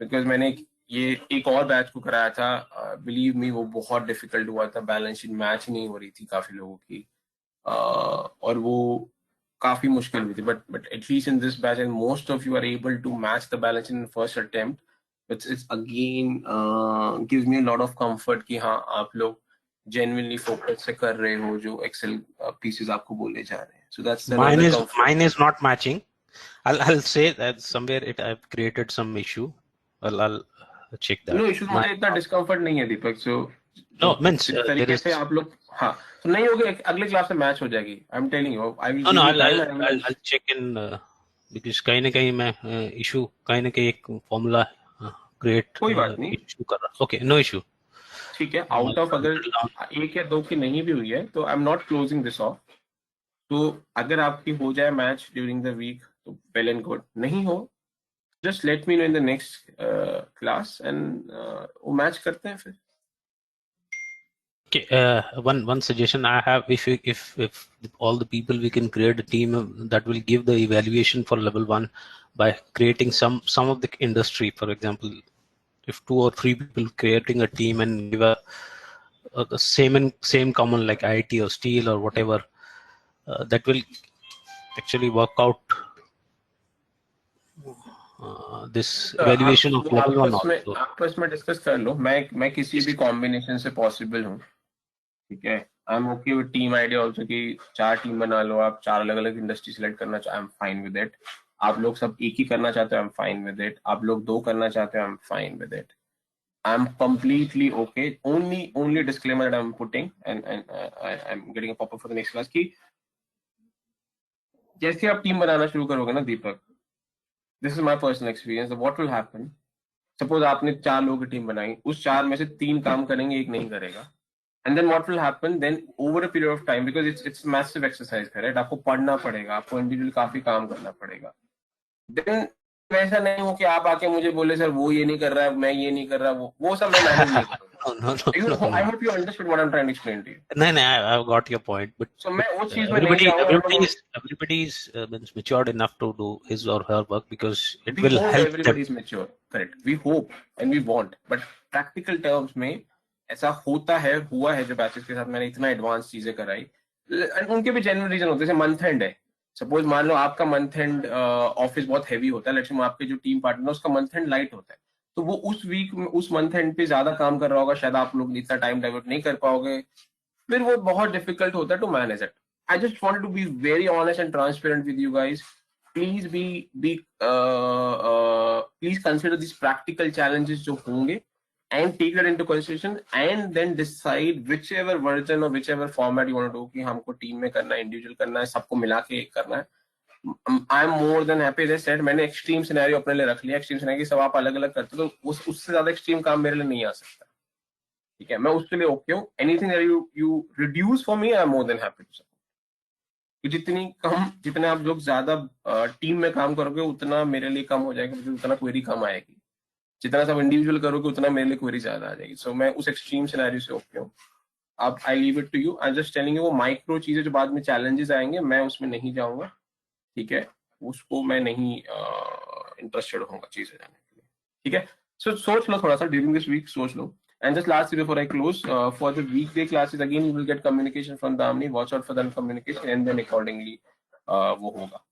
बिकॉज मैंने ये एक और बैच को कराया था, बिलीव मी वो बहुत डिफिकल्ट हुआ था, बैलेंस शीट मैच नहीं हो रही थी काफी लोगों की, और वो काफी मुश्किल हुई थी, but at least in this batch and most of you are able to match the balance in first attempt. It's again gives me a lot of comfort कि हाँ आप लोग genuinely focus से कर रहे हो जो Excel pieces आपको बोले जा रहे हैं। So that's mine is not matching. I'll say that somewhere I've created some issue. I'll check that. No issue, मुझे इतना discomfort नहीं है दीपक। So no means इस तरीके से आप लोग हाँ तो नहीं होगे, अगले क्लास में मैच हो जाएगी। I'm telling you, I will no I'll check in because कहीं ना कहीं मैं issue कहीं ना कहीं एक formula create कोई बात नहीं, issue कर रहा। Okay, no issue. ठीक है, आउट ऑफ अगर एक या दो की नहीं भी हुई है तो आई am not closing this of. तो अगर आपकी हो जाए मैच ड्यूरिंग द वीक तो वेल एंड गुड, नहीं हो just let me know in the next class and वो मैच करते हैं फिर। Okay, one suggestion I have, if all the people, we can create a team that will give the evaluation for level 1 by creating some of the industry. For example, if 2 or 3 people creating a team and give a same common like IT or steel or whatever, that will actually work out this evaluation of level 1 also. आपस में discuss कर लो, मैं किसी भी combination से possible हूँ, ठीक है। I M okay with team idea also कि 4 टीम बना लो, आप 4 अलग अलग इंडस्ट्री सिलेक्ट करना चाहो, I am fine with it. आप लोग सब एक ही करना चाहते हो, I am fine with it. आप लोग 2 करना चाहते हो, I am fine with it. I am completely okay. Only disclaimer that I'm putting and I'm getting a pop up for the next class कि जैसे आप टीम बनाना शुरू करोगे ना दीपक, this is my personal experience, what will happen, suppose आपने 4 लोगों की team बनाई, उस 4 में से 3 काम करेंगे, 1 नहीं करेगा, and then what will happen then over a period of time, because it's massive exercise, right? आपको पढ़ना पड़ेगा, आपको इंडिविजुअल काफी काम करना पड़ेगा, then वैसा नहीं हो कि आप आके मुझे बोले सर वो ये नहीं कर रहा है, मैं ये नहीं कर रहा, वो सब मैं मैनेज नहीं करूंगा। No. I hope you understood what I'm trying to explain to you. No, I've got your point, but so मैं उस चीज में नहीं जाऊंगा। everybody is matured enough to do his or her work because it will help everybody is mature, correct? We hope and we want, but practical terms में ऐसा होता है, हुआ है जो बैचेस के साथ मैंने इतना एडवांस चीजें कराई, उनके भी जेन्युइन रीजन होते हैं। जैसे मंथ एंड है, सपोज मान लो आपका मंथ एंड ऑफिस बहुत हैवी होता है, लेट्स से आपके जो टीम पार्टनर है उसका मंथ एंड लाइट होता है, तो वो उस वीक में उस मंथ एंड पे ज्यादा काम कर रहा होगा, शायद आप लोग इतना टाइम डाइवर्ट नहीं कर पाओगे, फिर वो बहुत डिफिकल्ट होता है to manage it. I just wanted to be very honest and transparent with you guys. Please please consider this practical challenges जो होंगे and take that into consideration and then decide whichever version or whichever format you want to do कि हमको team में करना है, individual करना है, सबको मिला के करना है। I am more than happy, as I said मैंने एक्सट्रीम सिनेरियो अपने लिए रख लिया, एक्सट्रीम सिनेरियो सब आप अलग अलग करते हो तो उससे ज्यादा एक्सट्रीम काम मेरे लिए नहीं आ सकता, ठीक है। मैं उसके लिए ओके हूँ, anything you reduce for me I am more than happy to support. जितने आप लोग ज्यादा टीम में काम करोगे उतना मेरे लिए कम हो जाएगा, मुझे उतना क्वेरी कम आएगी, जितना सब इंडिविजुअल करोगे उतना मेरे लिए क्वेरी ज्यादा आ जाएगी। सो मैं उस एक्सट्रीम सिनेरियो से ओके हूँ। अब I leave it to you, I just telling you वो माइक्रो चीजें जो बाद में चैलेंजेस आएंगे मैं उसमें नहीं जाऊंगा, ठीक है, उसको मैं नहीं इंटरेस्टेड होऊंगा चीजें जाने के लिए, ठीक है। सो सोच लो थोड़ा सा ड्यूरिंग दिस वीक, सोच लो। And just last before I close, for the weekday classes again you will get communication from Damini, watch out for that communication and then accordingly वो होगा,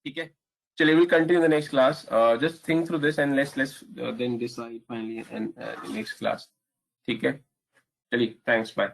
ठीक है। Chale, we'll continue the next class. Just think through this and let's then decide finally and the next class. ठीक है, चलिए, thanks, bye.